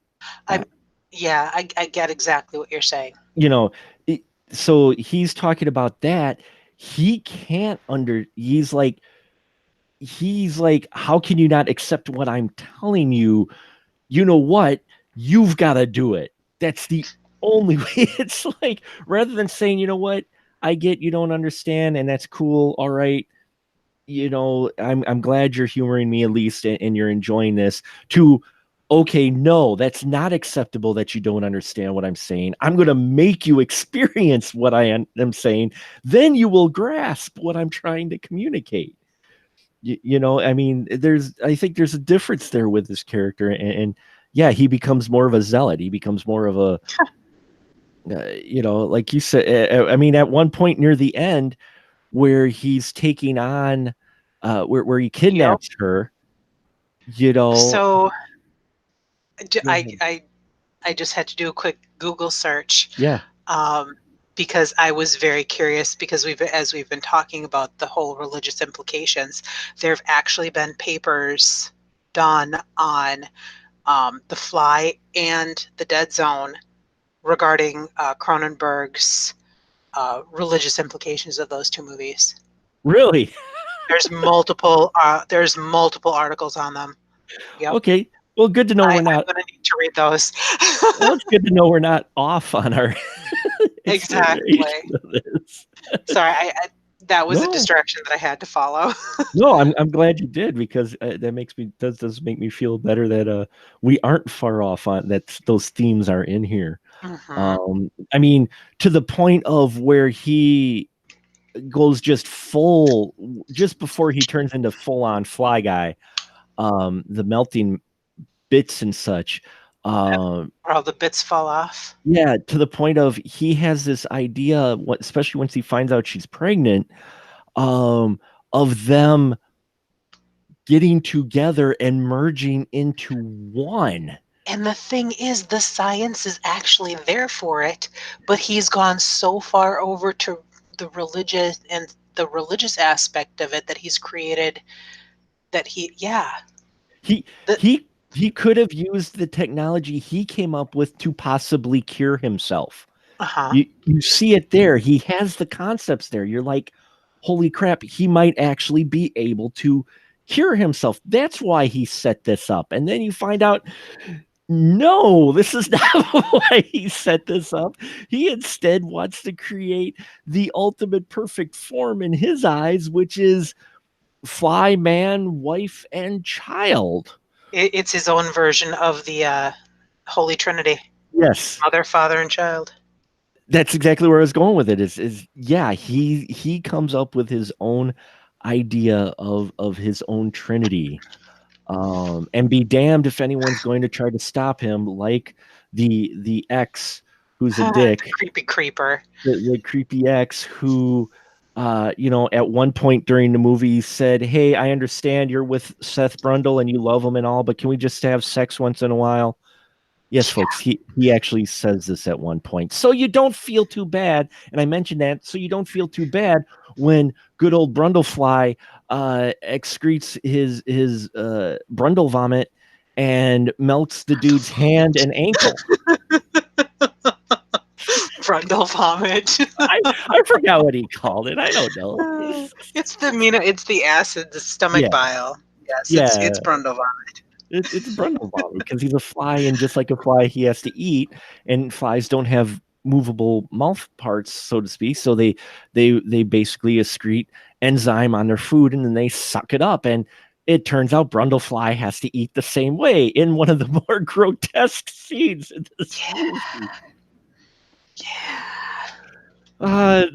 uh, I Yeah, I get exactly what you're saying. you know, it, so he's talking about that. He can't under. He's like, how can you not accept what I'm telling you? You know what? You've got to do it. That's the only way. It's like, rather than saying, you know what? I get you don't understand, and that's cool. All right. I'm glad you're humoring me at least, and you're enjoying this. To, okay, no, that's not acceptable that you don't understand what I'm saying. I'm going to make you experience what I am saying. Then you will grasp what I'm trying to communicate. I mean, I think there's a difference there with this character, and yeah, he becomes more of a zealot. He becomes more of a, like you said, I mean, at one point near the end where he's taking on, where he Yep. kidnaps her, you know, So go I ahead. I I just had to do a quick Google search, Yeah, um, because I was very curious because as we've been talking about the whole religious implications, there have actually been papers done on The Fly and The Dead Zone regarding Cronenberg's religious implications of those two movies. really. There's multiple articles on them. Yep. Okay, well, good to know we're I'm not. gonna need to read those. Well, it's good to know we're not off on our exploration Exactly. of this. Sorry, that was a No, distraction that I had to follow. no, I'm glad you did, because that makes me does make me feel better that we aren't far off on that. Those themes are in here. Hmm. I mean, to the point of where goes just full, just before he turns into full on Fly Guy, the melting bits and such. Where all the bits fall off. Yeah, to the point of he has this idea, especially once he finds out she's pregnant, of them getting together and merging into one. And the thing is, the science is actually there for it, but he's gone so far over to the religious aspect of it that he's created that He could have used the technology he came up with to possibly cure himself. uh-huh. You see it there. He has the concepts there. You're like, holy crap, he might actually be able to cure himself. That's why he set this up. And then you find out, no, this is not why he set this up. He instead wants to create the ultimate perfect form in his eyes, which is fly, man, wife, and child. It's his own version of the Holy Trinity. Yes. Mother, Father, and Child. That's exactly where I was going with it. He comes up with his own idea of his own Trinity. And be damned if anyone's going to try to stop him, like the ex who's a dick, creepy creeper, the creepy ex who, at one point during the movie said, "Hey, I understand you're with Seth Brundle and you love him and all, but can we just have sex once in a while?" Yes, folks, he actually says this at one point. So you don't feel too bad, and I mentioned that, so you don't feel too bad when good old Brundlefly excretes his Brundle vomit and melts the dude's hand and ankle. Brundle vomit. I forgot what he called it. I don't know. It's the acid, the stomach bile. Yes, it's Brundle vomit. It's Brundle vomit because he's a fly, and just like a fly, he has to eat, and flies don't have movable mouth parts, so to speak. So they basically excrete enzyme on their food, and then they suck it up. And it turns out Brundlefly has to eat the same way in one of the more grotesque scenes in this movie. But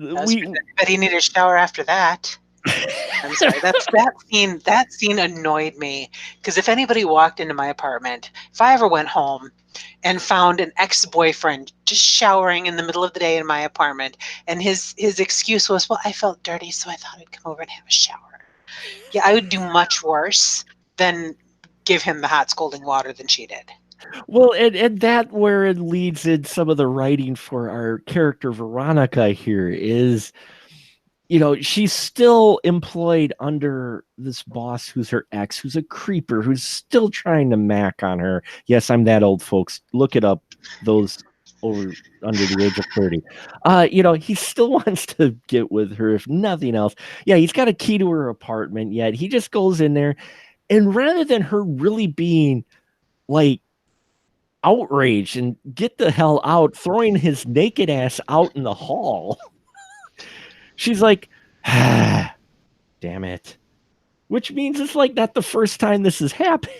he needed a shower after that. I'm sorry. That scene annoyed me, because if anybody walked into my apartment, if I ever went home and found an ex-boyfriend just showering in the middle of the day in my apartment, and his excuse was, "Well, I felt dirty, so I thought I'd come over and have a shower." Yeah, I would do much worse than give him the hot scalding water than she did. Well, and that where it leads in some of the writing for our character Veronica here is, she's still employed under this boss who's her ex, who's a creeper, who's still trying to mac on her. Yes, I'm that old, folks. Look it up. Those under the age of 30. He still wants to get with her, if nothing else. Yeah, he's got a key to her apartment, yet he just goes in there, and rather than her really being like outraged and get the hell out, throwing his naked ass out in the hall, she's like, damn it. Which means it's like not the first time this has happened.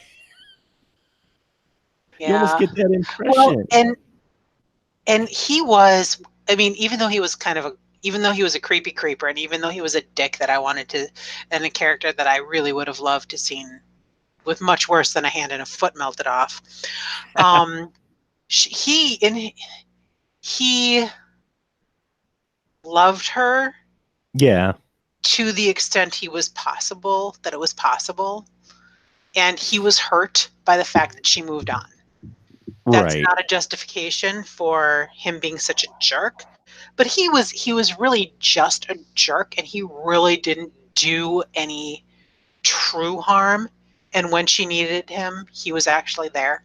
Yeah. You almost get that impression. Well, and he was, even though he was a creepy creeper, and even though he was a dick that I wanted to, and a character that I really would have loved to seen with much worse than a hand and a foot melted off, he loved her. Yeah. To the extent it was possible. And he was hurt by the fact that she moved on. That's not a justification for him being such a jerk. But he was really just a jerk, and he really didn't do any true harm. And when she needed him, he was actually there.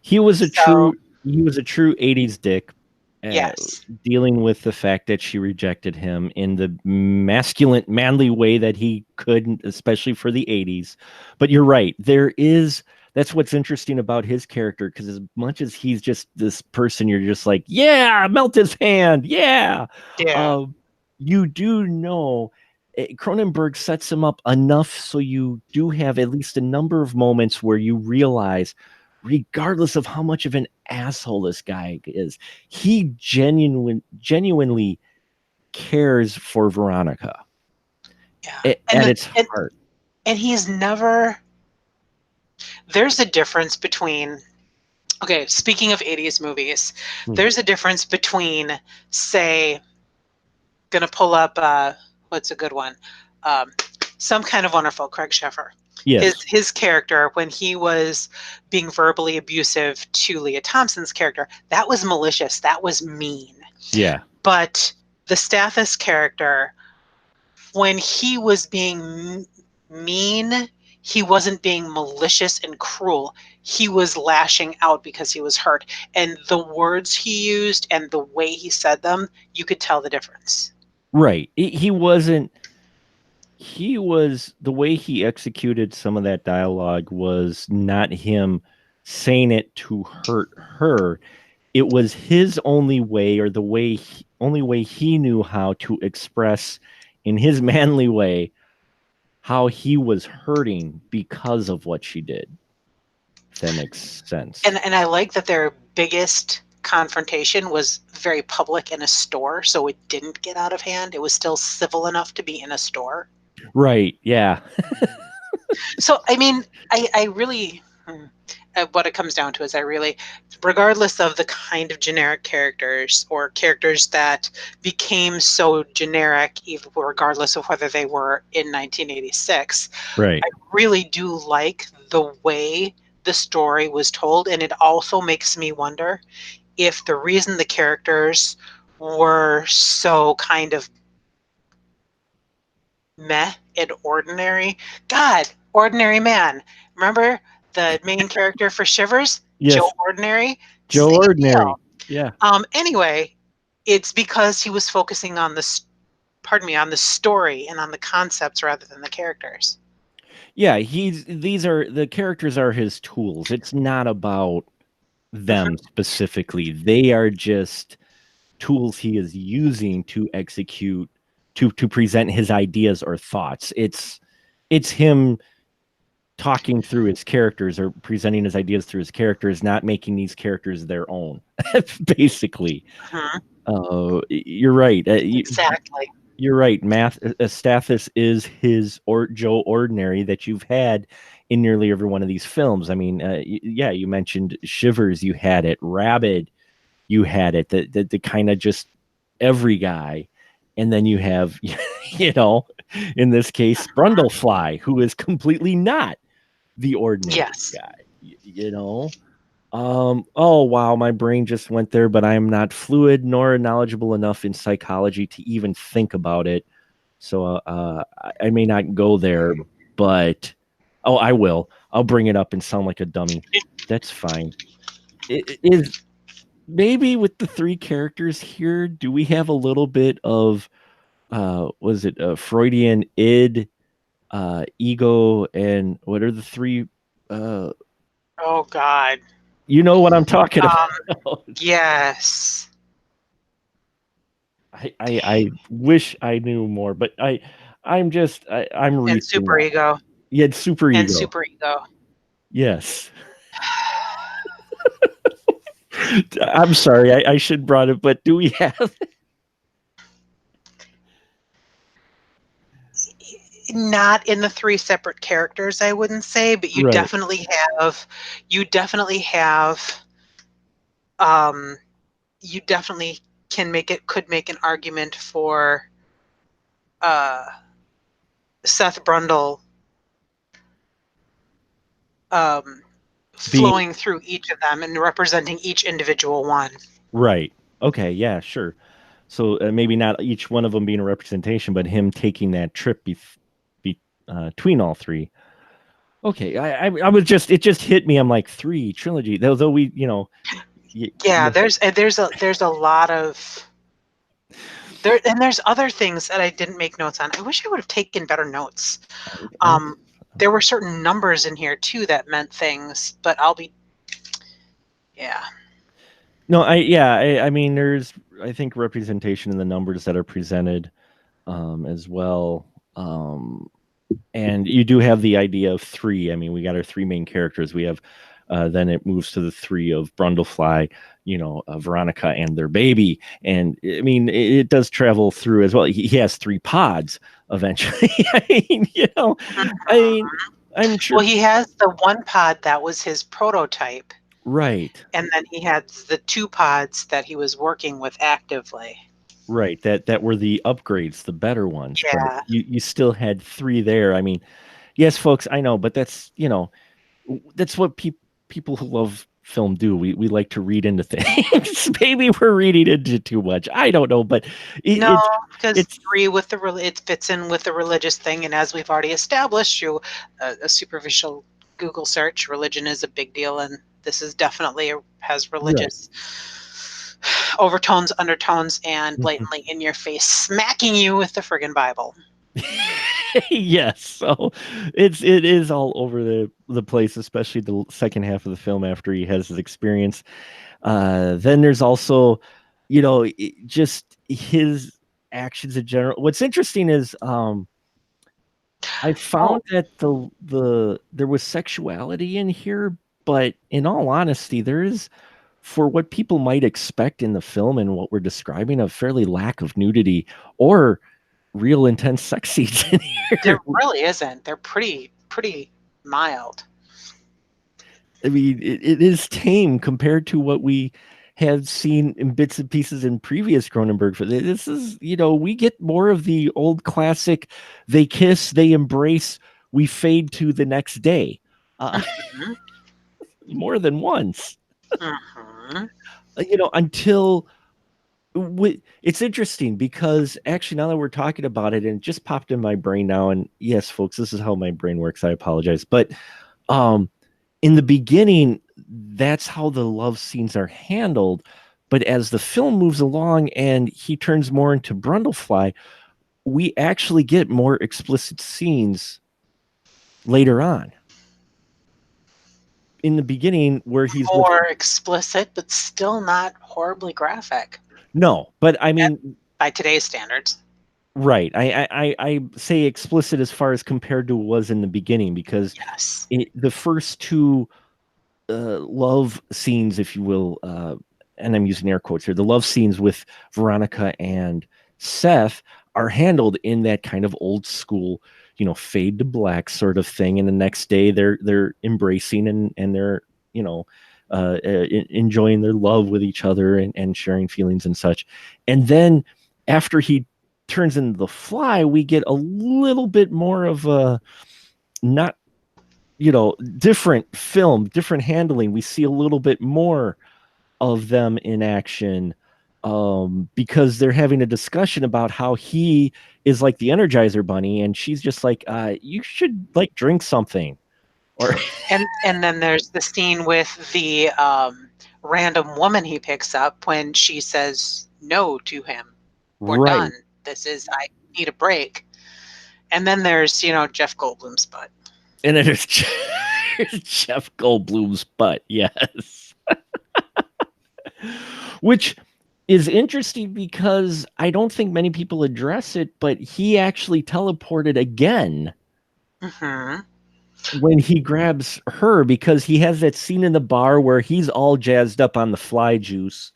He was a true 80s dick. Yes. Dealing with the fact that she rejected him in the manly way that he couldn't, especially for the 80s. But you're right. That's what's interesting about his character, because as much as he's just this person, you're just like, yeah, melt his hand. Yeah. You do know Cronenberg sets him up enough so you do have at least a number of moments where you realize, regardless of how much of an asshole this guy is, he genuinely cares for Veronica Yeah. at its heart. And he's never. There's a difference between. Okay, speaking of 80s movies, there's a difference between, say, gonna pull up what's a good one? Some Kind of Wonderful, Craig Sheffer. Yes. His character, when he was being verbally abusive to Leah Thompson's character, that was malicious. That was mean. Yeah. But the Stathis character, when he was being mean, he wasn't being malicious and cruel. He was lashing out because he was hurt. And the words he used and the way he said them, you could tell the difference. Right. He wasn't. He was, the way he executed some of that dialogue was not him saying it to hurt her. It was his only way, or the way only way he knew how to express in his manly way how he was hurting because of what she did. If that makes sense. And I like that their biggest confrontation was very public in a store, so it didn't get out of hand. It was still civil enough to be in a store. Right. Yeah. So, I mean, I really, what it comes down to is I really, regardless of the kind of generic characters or characters that became so generic, even regardless of whether they were in 1986, Right. I really do like the way the story was told. And it also makes me wonder if the reason the characters were so kind of meh and ordinary. God, Ordinary Man. Remember the main character for Shivers? Yes. Joe Ordinary? Joe Same Ordinary. deal. Yeah. Anyway, it's because he was focusing on on the story and on the concepts rather than the characters. Yeah, the characters are his tools. It's not about them specifically. They are just tools he is using to execute, to present his ideas or thoughts. It's him talking through his characters or presenting his ideas through his characters, not making these characters their own. Basically. You're right. Exactly. You're right. Stathis is his Joe Ordinary that you've had in nearly every one of these films. I mean, yeah, you mentioned Shivers, you had it. Rabid, you had it. The kind of just every guy. And then you have, you know, in this case, Brundlefly, who is completely not the ordinary guy, you know. Oh wow, my brain just went there, but I am not fluid nor knowledgeable enough in psychology to even think about it. So I may not go there, but I will. I'll bring it up and sound like a dummy. That's fine. It is maybe with the three characters here, do we have a little bit of was it Freudian id, ego, and what are the three Oh God. You know what I'm talking about. Yes. I wish I knew more, but I'm reaching. And super ego. Yeah, it's super ego. And super ego. Yes. I'm sorry, I should brought it, but do we have not in the three separate characters, I wouldn't say, but you definitely have you definitely could make an argument for Seth Brundle flowing through each of them and representing each individual one. Right. Okay, yeah, sure. So maybe not each one of them being a representation, but him taking that trip between all three. Okay, I was just, it just hit me. I'm like, three trilogy. Though we, you know. Yeah, there's a lot of there, and there's other things that I didn't make notes on. I wish I would have taken better notes. There were certain numbers in here too that meant things, but yeah. No, I mean, there's, I think, representation in the numbers that are presented as well. And you do have the idea of three. I mean, we got our three main characters. We have Then it moves to the three of Brundlefly, Veronica and their baby. And I mean, it does travel through as well. He has three pods eventually. I mean, I mean, I'm sure. Well, he has the one pod that was his prototype, Right. and then he had the two pods that he was working with actively. Right. That were the upgrades, the better ones. But Yeah. you still had three there. I mean, yes, folks, I know, but that's that's what people who love film do. We like to read into things. Maybe we're reading into too much. I don't know, but No, because it's three with it fits in with the religious thing, and as we've already established through a superficial Google search, religion is a big deal, and this is definitely has religious overtones, undertones, and blatantly in your face, smacking you with the friggin' Bible. Yes, so it is all over the place, especially the second half of the film after he has his experience. Then there's also, just his actions in general. What's interesting is I found that there was sexuality in here, but in all honesty, there is, for what people might expect in the film and what we're describing, a fairly lack of nudity or real intense sex scenes in here. There really isn't. They're pretty mild. I mean, it is tame compared to what we have seen in bits and pieces in previous Cronenberg. This is, we get more of the old classic. They kiss, they embrace, we fade to the next day, more than once. Until it's interesting because actually, now that we're talking about it, and it just popped in my brain now, and yes, folks, this is how my brain works. I apologize, but in the beginning, that's how the love scenes are handled. But as the film moves along and he turns more into Brundlefly, we actually get more explicit scenes later on. In the beginning, where he's more explicit, but still not horribly graphic. No, but I mean, by today's standards. Right. I say explicit as far as compared to what was in the beginning, because yes, the first two love scenes, if you will, and I'm using air quotes here, the love scenes with Veronica and Seth are handled in that kind of old school, fade to black sort of thing. And the next day they're embracing and they're, enjoying their love with each other and sharing feelings and such. And then after he turns into the Fly, we get a little bit more of a not, different film, different handling. We see a little bit more of them in action, because they're having a discussion about how he is like the Energizer Bunny, and she's just like, you should like drink something. Or and then there's the scene with the random woman he picks up when she says no to him. We're done. I need a break. And then there's, Jeff Goldblum's butt. And then there's Jeff Goldblum's butt, yes. Which is interesting because I don't think many people address it, but he actually teleported again. When he grabs her, because he has that scene in the bar where he's all jazzed up on the fly juice,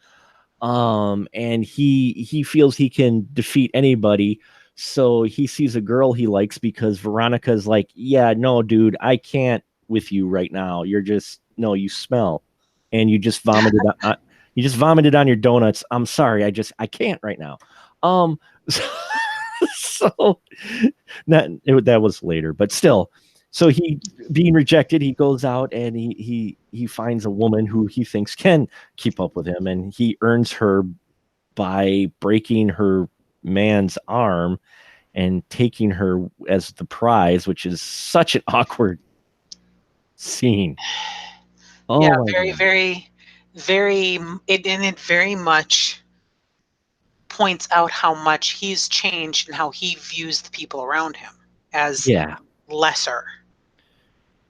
and he feels he can defeat anybody, so he sees a girl he likes, because Veronica's like, yeah, no, dude, I can't with you right now. You're just, no, you smell, and you just vomited on your donuts. I'm sorry, I can't right now. So that was later, but still. So he, being rejected, he goes out and he finds a woman who he thinks can keep up with him, and he earns her by breaking her man's arm and taking her as the prize, which is such an awkward scene. Oh, yeah, very, very, very. It very much points out how much he's changed and how he views the people around him as lesser.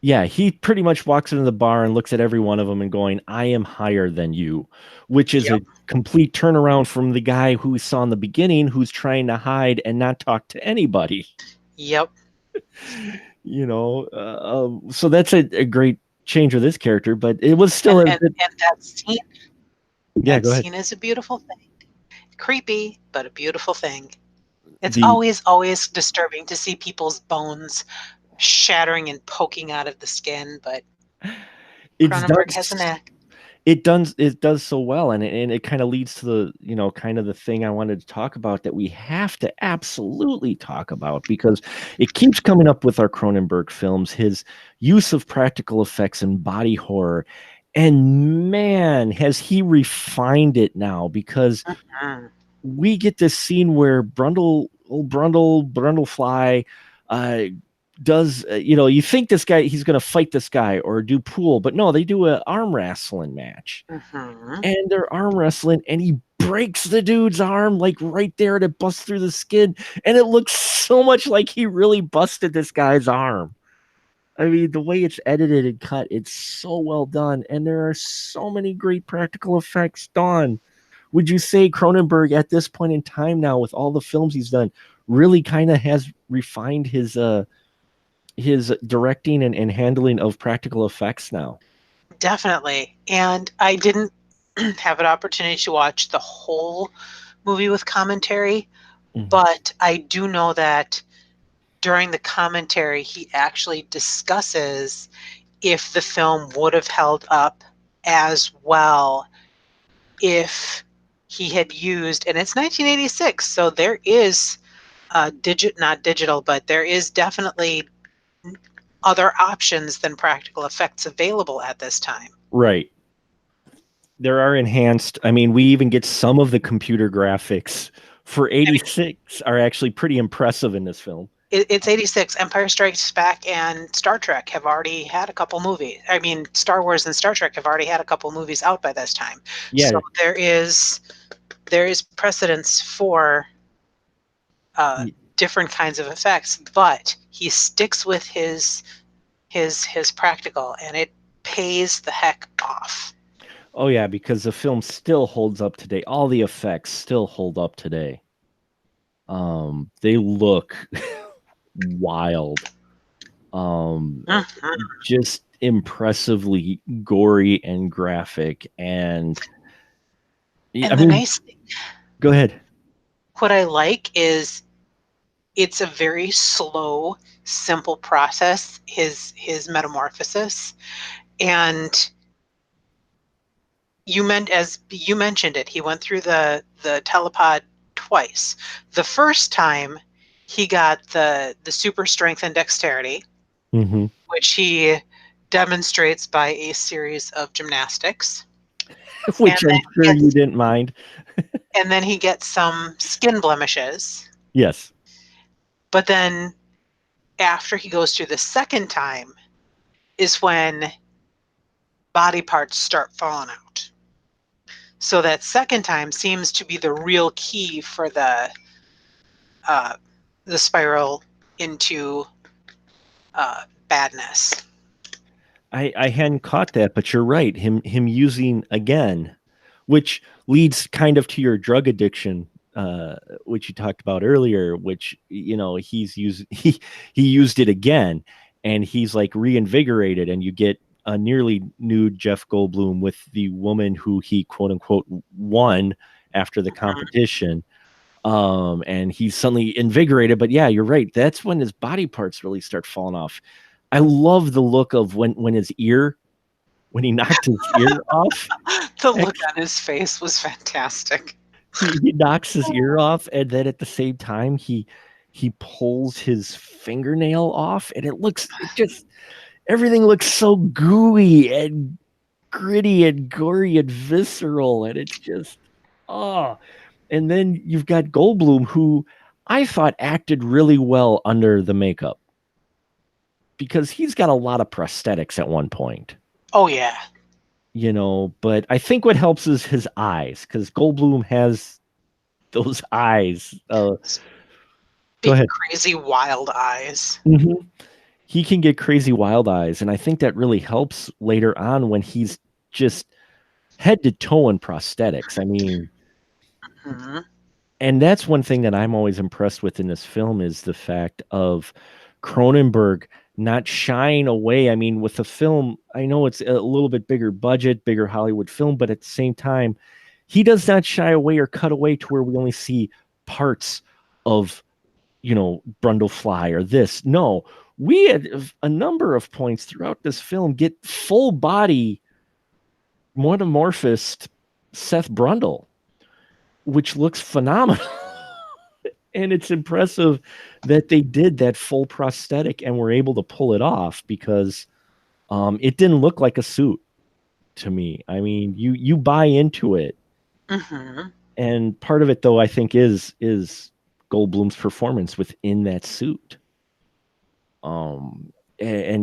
Yeah, he pretty much walks into the bar and looks at every one of them and going, I am higher than you, which is a complete turnaround from the guy who we saw in the beginning, who's trying to hide and not talk to anybody. Yep. So that's a great change with this character, but it was still and yeah, that go ahead. scene is a beautiful thing. Creepy, but a beautiful thing. It's The always disturbing to see people's bones shattering and poking out of the skin, but it's done Cronenberg has a knack. it does so well, and it kind of leads to the kind of the thing I wanted to talk about that we have to absolutely talk about, because it keeps coming up with our Cronenberg films, his use of practical effects and body horror. And man, has he refined it now, because Mhm. we get this scene where Brundlefly uh, does you think this guy, he's going to fight this guy or do pool, but no, they do an arm wrestling match, Mhm. and they're arm wrestling, and he breaks the dude's arm like right there, and it busts through the skin, and it looks so much like he really busted this guy's arm. I mean, the way it's edited and cut, it's so well done, and there are so many great practical effects done. Would you say Cronenberg at this point in time now, with all the films he's done, really kind of has refined his directing and handling of practical effects now? Definitely. And I didn't have an opportunity to watch the whole movie with commentary, Mhm. but I do know that during the commentary, he actually discusses if the film would have held up as well if he had used, and it's 1986, so there is not digital, but there is definitely other options than practical effects available at this time. Right. There are enhanced. I mean, we even get some of the computer graphics for I mean, 86 are actually pretty impressive in this film. it's 86. Empire Strikes Back and Star Trek have already had a couple movies. I mean, Star Wars and Star Trek have already had a couple movies out by this time. Yeah. So there is precedence for different kinds of effects, but he sticks with his practical, and it pays the heck off. Oh yeah, because the film still holds up today. All the effects still hold up today. They look wild. Mhm. Just impressively gory and graphic. And I And the mean, nice thing, go ahead. what I like is it's a very slow, simple process. His metamorphosis, and as you mentioned it, he went through the telepod twice. The first time, he got the super strength and dexterity, Hmm. which he demonstrates by a series of gymnastics, and Which I'm then sure you didn't mind. he gets some skin blemishes. Yes. But then after he goes through the second time is when body parts start falling out. So that second time seems to be the real key for uh, the spiral into badness. I hadn't caught that, but you're right. Him using again, which leads kind of to your drug addiction, which you talked about earlier. Which he's used he used it again, and he's like reinvigorated, and you get a nearly nude Jeff Goldblum with the woman who he quote unquote won after the competition. And he's suddenly invigorated. But yeah, you're right. That's when his body parts really start falling off. I love the look of when his ear, when he knocked his ear off. The look Actually, on his face was fantastic. he knocks his ear off, and then at the same time he pulls his fingernail off, and it just everything looks so gooey and gritty and gory and visceral, and it's just oh. And then you've got Goldblum, who I thought acted really well under the makeup, because he's got a lot of prosthetics at one point. Oh yeah, But I think what helps is his eyes, because Goldblum has those eyes. Go big ahead. crazy wild eyes. Mhm. He can get crazy wild eyes, and I think that really helps later on when he's just head to toe in prosthetics. I mean, Mhm. and that's one thing that I'm always impressed with in this film is the fact of Cronenberg not shying away. I mean, with the film, I know it's a little bit bigger budget, bigger Hollywood film, but at the same time, he does not shy away or cut away to where we only see parts of, Brundlefly or this. No, we had a number of points throughout this film get full body metamorphosed Seth Brundle, which looks phenomenal. And it's impressive that they did that full prosthetic and were able to pull it off, because it didn't look like a suit to me. I mean, you buy into it. Mm-hmm. And part of it, though, I think is Goldblum's performance within that suit. And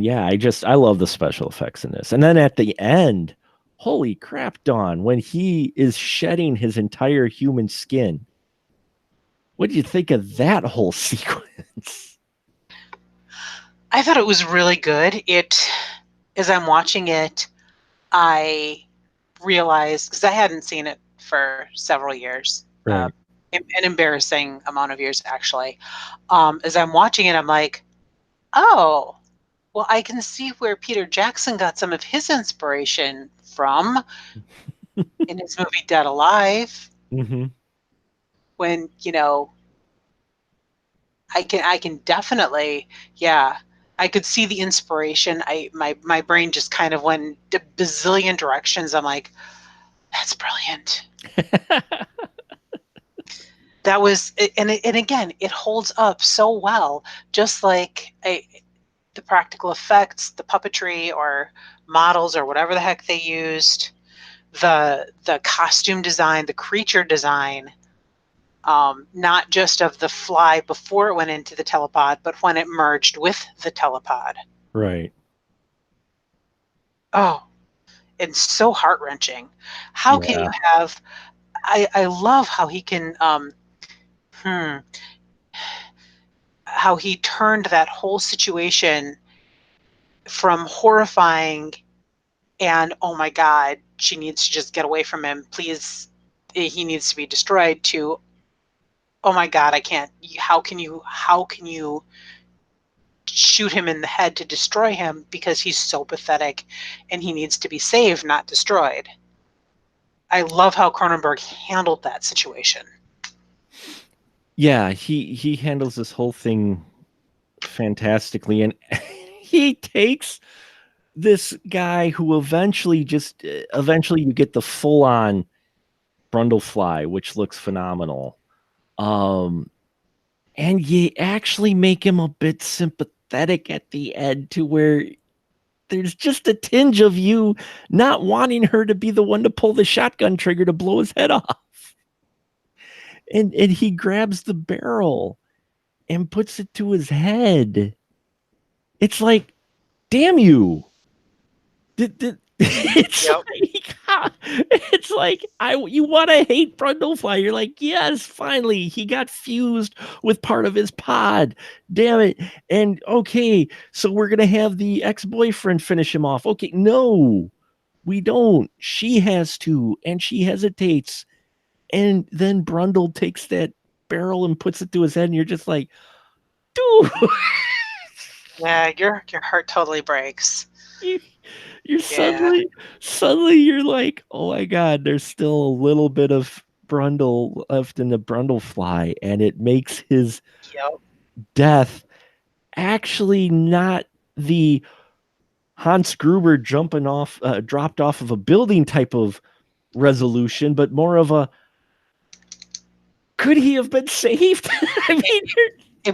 yeah, I love the special effects in this. And then at the end, holy crap, Dawn, when he is shedding his entire human skin, what do you think of that whole sequence? I thought it was really good. As I'm watching it, I realized, because I hadn't seen it for several years, Right. an embarrassing amount of years, actually. As I'm watching it, I'm like, oh, well, I can see where Peter Jackson got some of his inspiration from in his movie Dead Alive. Mm-hmm. When, I can definitely, yeah, I could see the inspiration. My brain just kind of went a bazillion directions. I'm like, that's brilliant. That was, and again, it holds up so well, just like the practical effects, the puppetry or models or whatever the heck they used, the costume design, the creature design. Not just of the fly before it went into the telepod, but when it merged with the telepod. Right. Oh, it's so heart-wrenching. How can you have, I love how he can, how he turned that whole situation from horrifying and, oh my God, she needs to just get away from him. Please, he needs to be destroyed, to, oh my God, I can't. How can you shoot him in the head to destroy him, because he's so pathetic and he needs to be saved, not destroyed. I love how Cronenberg handled that situation. Yeah, he handles this whole thing fantastically, and he takes this guy who eventually you get the full on Brundlefly, which looks phenomenal. And you actually make him a bit sympathetic at the end, to where there's just a tinge of you not wanting her to be the one to pull the shotgun trigger to blow his head off. And he grabs the barrel and puts it to his head. It's like, damn you. It's Yep. it's like you want to hate Brundlefly. You're like, yes, finally he got fused with part of his pod. Damn it. And okay, so we're gonna have the ex-boyfriend finish him off. Okay, no, we don't. She has to, and she hesitates, and then Brundle takes that barrel and puts it to his head, and you're just like, dude. Yeah, your heart totally breaks. You're suddenly you're like, oh my God, there's still a little bit of Brundle left in the Brundlefly, and it makes his death actually not the Hans Gruber dropped off of a building type of resolution, but more of a, could he have been saved? I mean,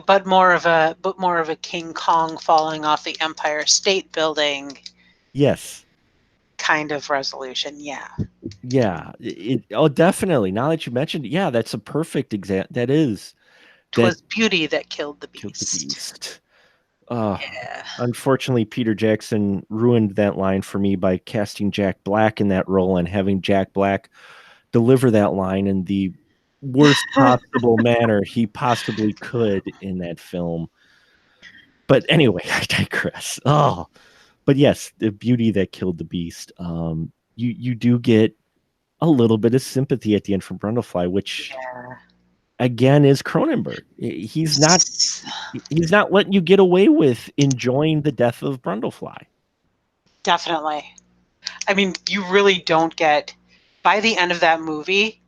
but more of a King Kong falling off the Empire State Building. Yes. Kind of resolution, yeah. Yeah. Definitely. Now that you mentioned it, yeah, that's a perfect example. That is. 'Twas beauty that killed the beast. Killed the beast. Yeah. Unfortunately, Peter Jackson ruined that line for me by casting Jack Black in that role and having Jack Black deliver that line in the worst possible manner he possibly could in that film. But anyway, I digress. Oh, but yes, the beauty that killed the beast. You do get a little bit of sympathy at the end from Brundlefly, which again is Cronenberg. He's not letting you get away with enjoying the death of Brundlefly. Definitely. I mean, you really don't get, by the end of that movie,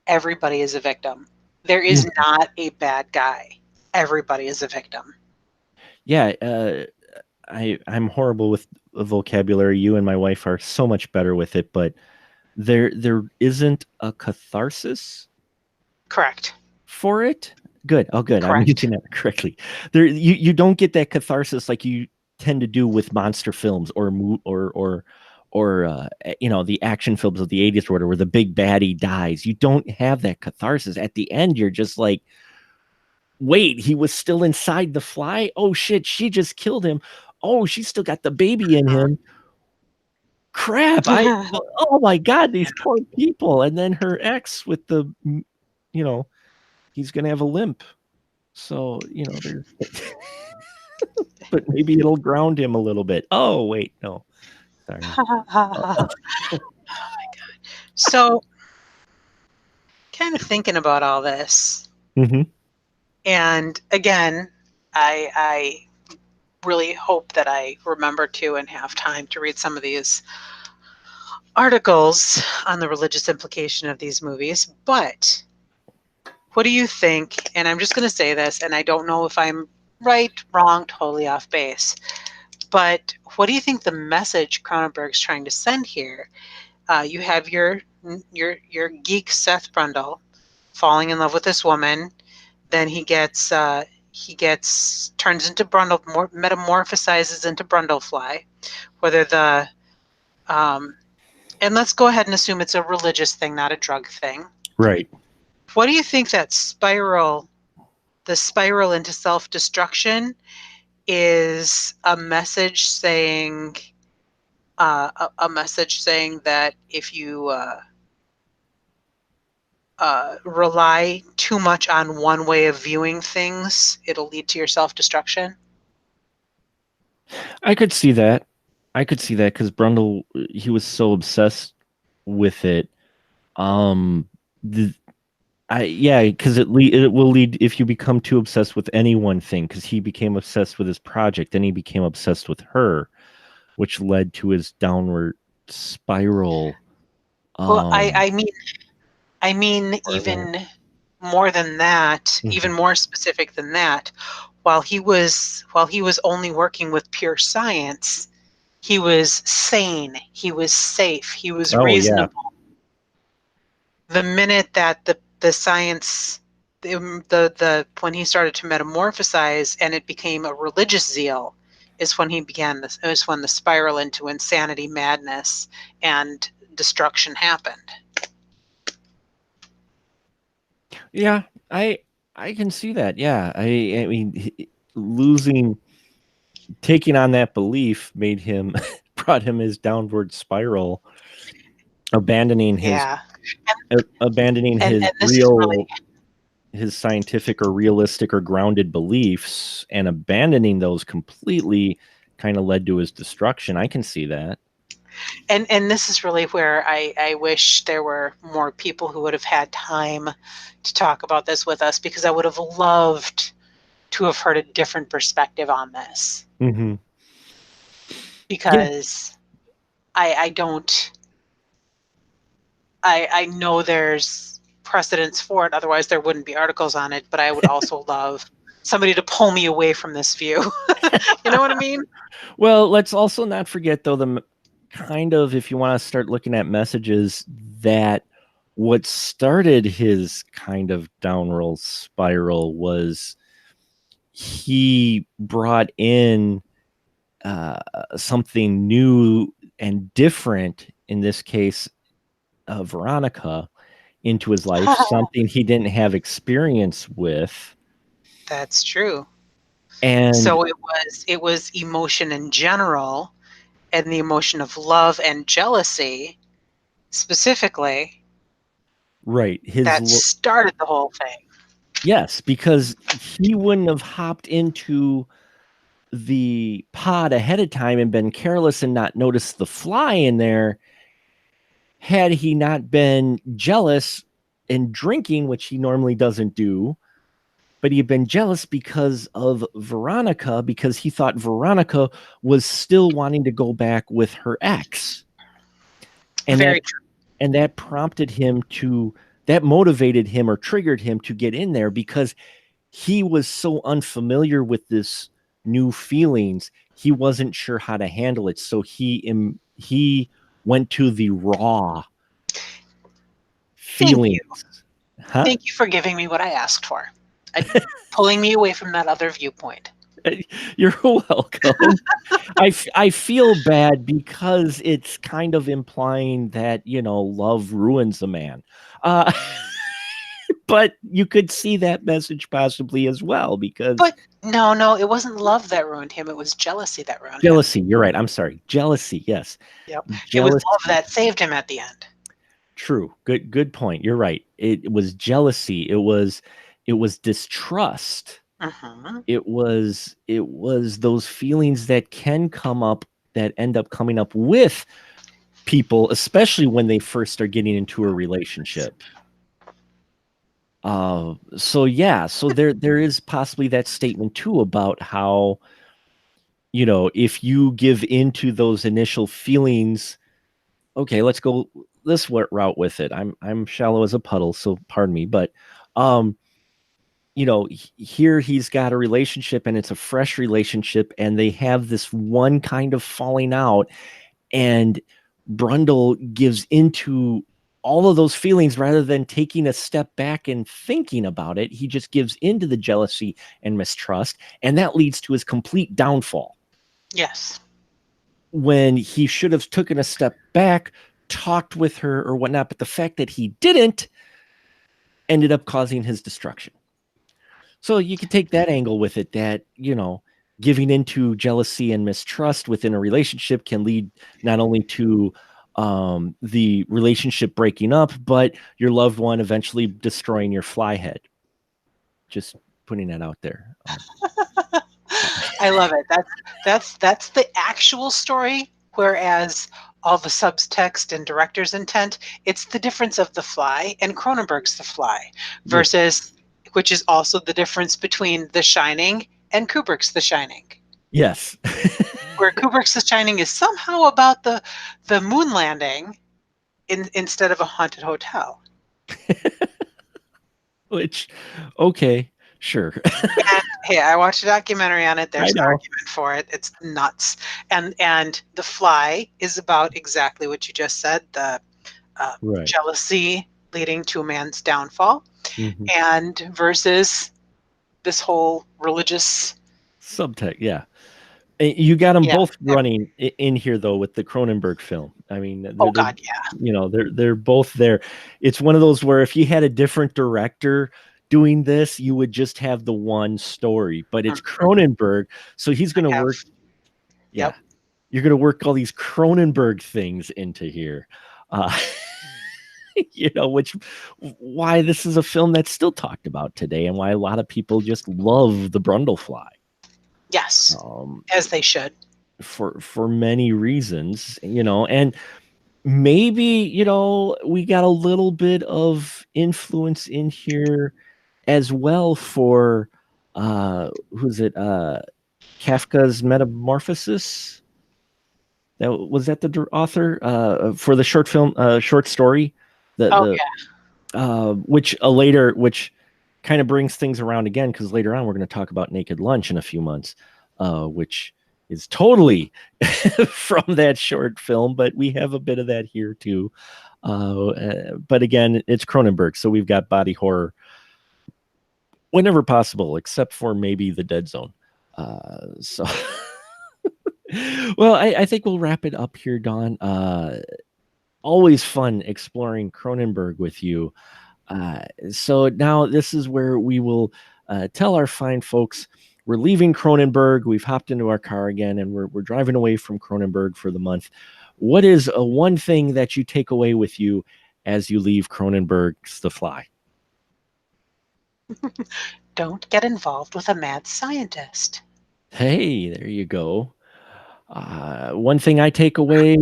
everybody is a victim. There is not a bad guy. Everybody is a victim. Yeah, I'm horrible with vocabulary. You and my wife are so much better with it, but there isn't a catharsis. Correct. For it. Good. Oh, good. I'm Correct. using that correctly. There, you don't get that catharsis like you tend to do with monster films or the action films of the 80s or whatever, where the big baddie dies. You don't have that catharsis. At the end, you're just like, wait, he was still inside the fly? Oh shit, she just killed him. Oh, she's still got the baby in him. Crap. Oh my God, these poor people. And then her ex with the, he's gonna have a limp. So, there's but maybe it'll ground him a little bit. Oh, wait, no. Sorry. Oh my God. So, kind of thinking about all this. Mm-hmm. And again, I really hope that I remember to and have time to read some of these articles on the religious implication of these movies. But what do you think? And I'm just going to say this, and I don't know if I'm right, wrong, totally off base. But what do you think the message Cronenberg's trying to send here? You have your geek Seth Brundle falling in love with this woman. Then he gets turns into Brundle, metamorphosizes into Brundlefly. Whether and let's go ahead and assume it's a religious thing, not a drug thing. Right. What do you think that the spiral into self-destruction, is a message saying that if you rely too much on one way of viewing things, it'll lead to your self-destruction? I could see that. Because Brundle, he was so obsessed with it. Because it will lead, if you become too obsessed with any one thing, because he became obsessed with his project, then he became obsessed with her, which led to his downward spiral. Well, I mean, even more than that, even more specific than that. While he was only working with pure science, he was sane. He was safe. He was reasonable. Yeah. The minute that the science, when he started to metamorphosize and it became a religious zeal, is when he began this. It was when the spiral into insanity, madness, and destruction happened. Yeah, I can see that. Yeah, I mean, taking on that belief brought him his downward spiral, abandoning his his scientific or realistic or grounded beliefs, and abandoning those completely kind of led to his destruction. I can see that. And this is really where I wish there were more people who would have had time to talk about this with us, because I would have loved to have heard a different perspective on this. Mm-hmm. Because I know there's precedence for it, otherwise there wouldn't be articles on it, but I would also love somebody to pull me away from this view. You know what I mean? Well, let's also not forget, though, the kind of, if you want to start looking at messages, that what started his kind of downward spiral was he brought in something new and different, in this case, Veronica, into his life, something he didn't have experience with. That's true. And so it was emotion in general, and the emotion of love and jealousy specifically, right, that started the whole thing. Yes, because he wouldn't have hopped into the pod ahead of time and been careless and not noticed the fly in there had he not been jealous and drinking, which he normally doesn't do. But he had been jealous because of Veronica, because he thought Veronica was still wanting to go back with her ex. And Very that true. and that prompted him to that motivated him or triggered him to get in there because he was so unfamiliar with this new feelings. He wasn't sure how to handle it. So he went to the raw Thank you. feelings. Huh? Thank you for giving me what I asked for. Pulling me away from that other viewpoint. You're welcome. I feel bad because it's kind of implying that, love ruins a man. Uh, but you could see that message possibly as well because But no, it wasn't love that ruined him. It was jealousy that ruined him. jealousy. You're right. I'm sorry. Jealousy. Yes. Yep. It was Jealousy. love that saved him at the end. True. Good point. You're right. It was jealousy. It was distrust. Mm-hmm. It was those feelings that can come up that end up coming up with people, especially when they first start getting into a relationship. So there is possibly that statement too about how, if you give into those initial feelings, okay, let's go this route with it. I'm shallow as a puddle, so pardon me, but um, here he's got a relationship and it's a fresh relationship, and they have this one kind of falling out, and Brundle gives into all of those feelings rather than taking a step back and thinking about it. He just gives into the jealousy and mistrust, and that leads to his complete downfall. Yes. When he should have taken a step back, talked with her or whatnot, but the fact that he didn't ended up causing his destruction. So you could take that angle with it, that, giving into jealousy and mistrust within a relationship can lead not only to the relationship breaking up, but your loved one eventually destroying your fly head. Just putting that out there. I love it. That's the actual story, whereas all the subtext and director's intent, it's the difference of The Fly and Cronenberg's The Fly versus, which is also the difference between The Shining and Kubrick's The Shining. Yes. Where Kubrick's The Shining is somehow about the moon landing instead of a haunted hotel. Which, okay, sure. And hey, I watched a documentary on it. There's I an know. argument for it. It's nuts. And The Fly is about exactly what you just said, the Right. jealousy leading to a man's downfall, Mhm. and versus this whole religious Subtext, yeah. You got them Yeah. both running in here though with the Cronenberg film. I mean, Oh God, yeah. they're both there. It's one of those where if you had a different director doing this, you would just have the one story. But it's Cronenberg, so he's going to work. Yeah, Yep. you're going to work all these Cronenberg things into here. Why this is a film that's still talked about today, and why a lot of people just love the Brundlefly. Yes, as they should. For many reasons, and maybe, we got a little bit of influence in here as well for who's it? Kafka's Metamorphosis. Was that the author for the short story? Which kind of brings things around again, because later on we're going to talk about Naked Lunch in a few months, which is totally from that short film, but we have a bit of that here too. But again, it's Cronenberg, so we've got body horror whenever possible, except for maybe The Dead Zone. So, well, I think we'll wrap it up here, Dawn. Always fun exploring Cronenberg with you. So now this is where we will tell our fine folks we're leaving Cronenberg. We've hopped into our car again, and we're driving away from Cronenberg for the month. What is one thing that you take away with you as you leave Cronenberg's The Fly? Don't get involved with a mad scientist. Hey, there you go. One thing I take away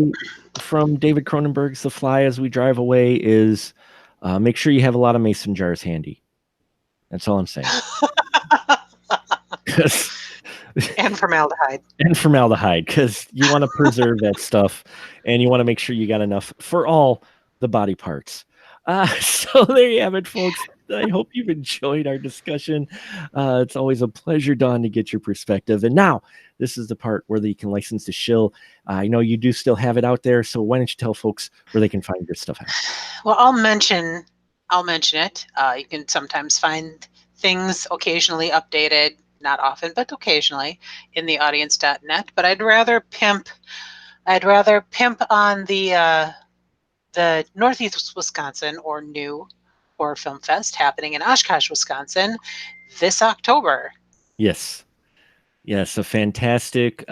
from David Cronenberg's The Fly as we drive away is Make sure you have a lot of mason jars handy. That's all I'm saying. And formaldehyde. And formaldehyde, because you want to preserve that stuff, and you want to make sure you got enough for all the body parts. So there you have it, folks. I hope you've enjoyed our discussion. It's always a pleasure, Don, to get your perspective. And now, this is the part where you can license the shill. I know you do still have it out there, so why don't you tell folks where they can find your stuff at? Well, I'll mention it. You can sometimes find things occasionally updated, not often, but occasionally, in the audience.net. But I'd rather pimp on the Northeast Wisconsin, or new Horror Film Fest, happening in Oshkosh, Wisconsin this October. Yes, a fantastic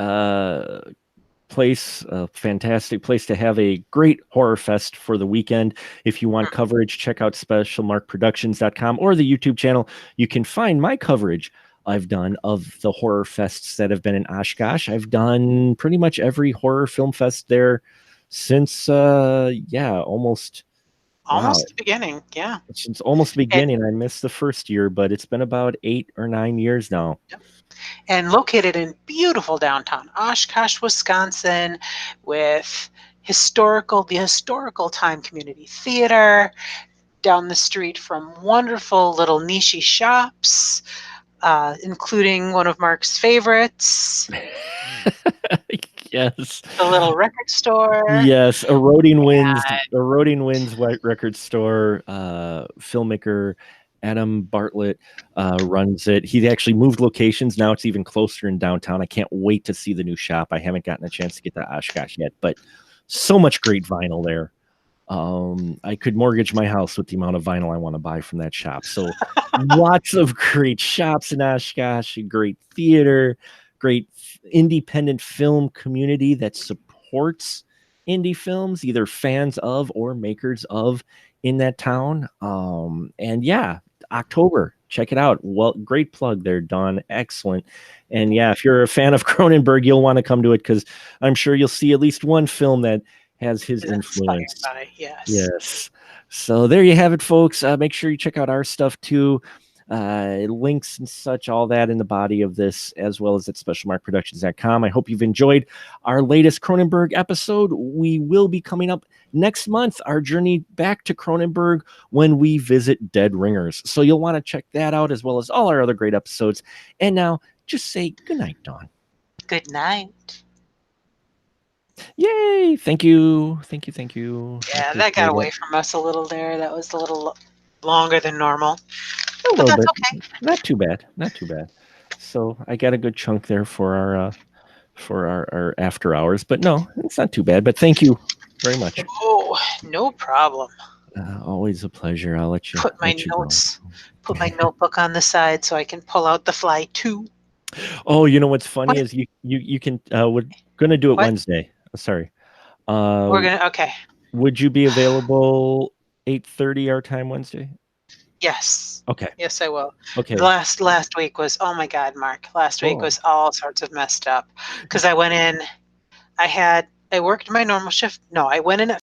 place, a fantastic place to have a great horror fest for the weekend. If you want coverage, check out specialmarkproductions.com or the YouTube channel. You can find my coverage I've done of the horror fests that have been in Oshkosh. I've done pretty much every horror film fest there since almost the beginning. Yeah, since almost the beginning. I missed the first year, but it's been about 8 or 9 years now. And located in beautiful downtown Oshkosh, Wisconsin, with the historical Time Community Theater, down the street from wonderful little niche shops, including one of Mark's favorites. Yes. The little record store. Yes, Eroding Winds record store. Filmmaker Adam Bartlett runs it. He actually moved locations. Now it's even closer in downtown. I can't wait to see the new shop. I haven't gotten a chance to get to Oshkosh yet, but so much great vinyl there. I could mortgage my house with the amount of vinyl I want to buy from that shop. So lots of great shops in Oshkosh, great theater, great independent film community that supports indie films, either fans of or makers of in that town. And yeah, October, check it out. Well, great plug there, Don. Excellent. And yeah, if you're a fan of Cronenberg, you'll want to come to it, because I'm sure you'll see at least one film that has his influence. Yes. So there you have it, folks. Make sure you check out our stuff too. Links and such, all that in the body of this, as well as at specialmarkproductions.com. I hope you've enjoyed our latest Cronenberg episode. We will be coming up next month, our journey back to Cronenberg, when we visit Dead Ringers. So you'll want to check that out, as well as all our other great episodes. And now, just say good night, Dawn. Good night. Yay! Thank you. Yeah, that got away from us a little there. That was a little longer than normal. A little bit. Okay. Not too bad. So I got a good chunk there for our after hours, but no, it's not too bad. But thank you very much. Oh, no problem. Always a pleasure. I'll let you put my notebook on the side so I can pull out the Fly 2. Oh, you know what's funny is you can we're gonna do it Wednesday. Sorry. We're gonna Would you be available 8:30 our time Wednesday? Yes. Okay. Yes, I will. Okay. Last week was, oh my God, Mark. Last week was all sorts of messed up, because I went in. I worked my normal shift. No, I went in at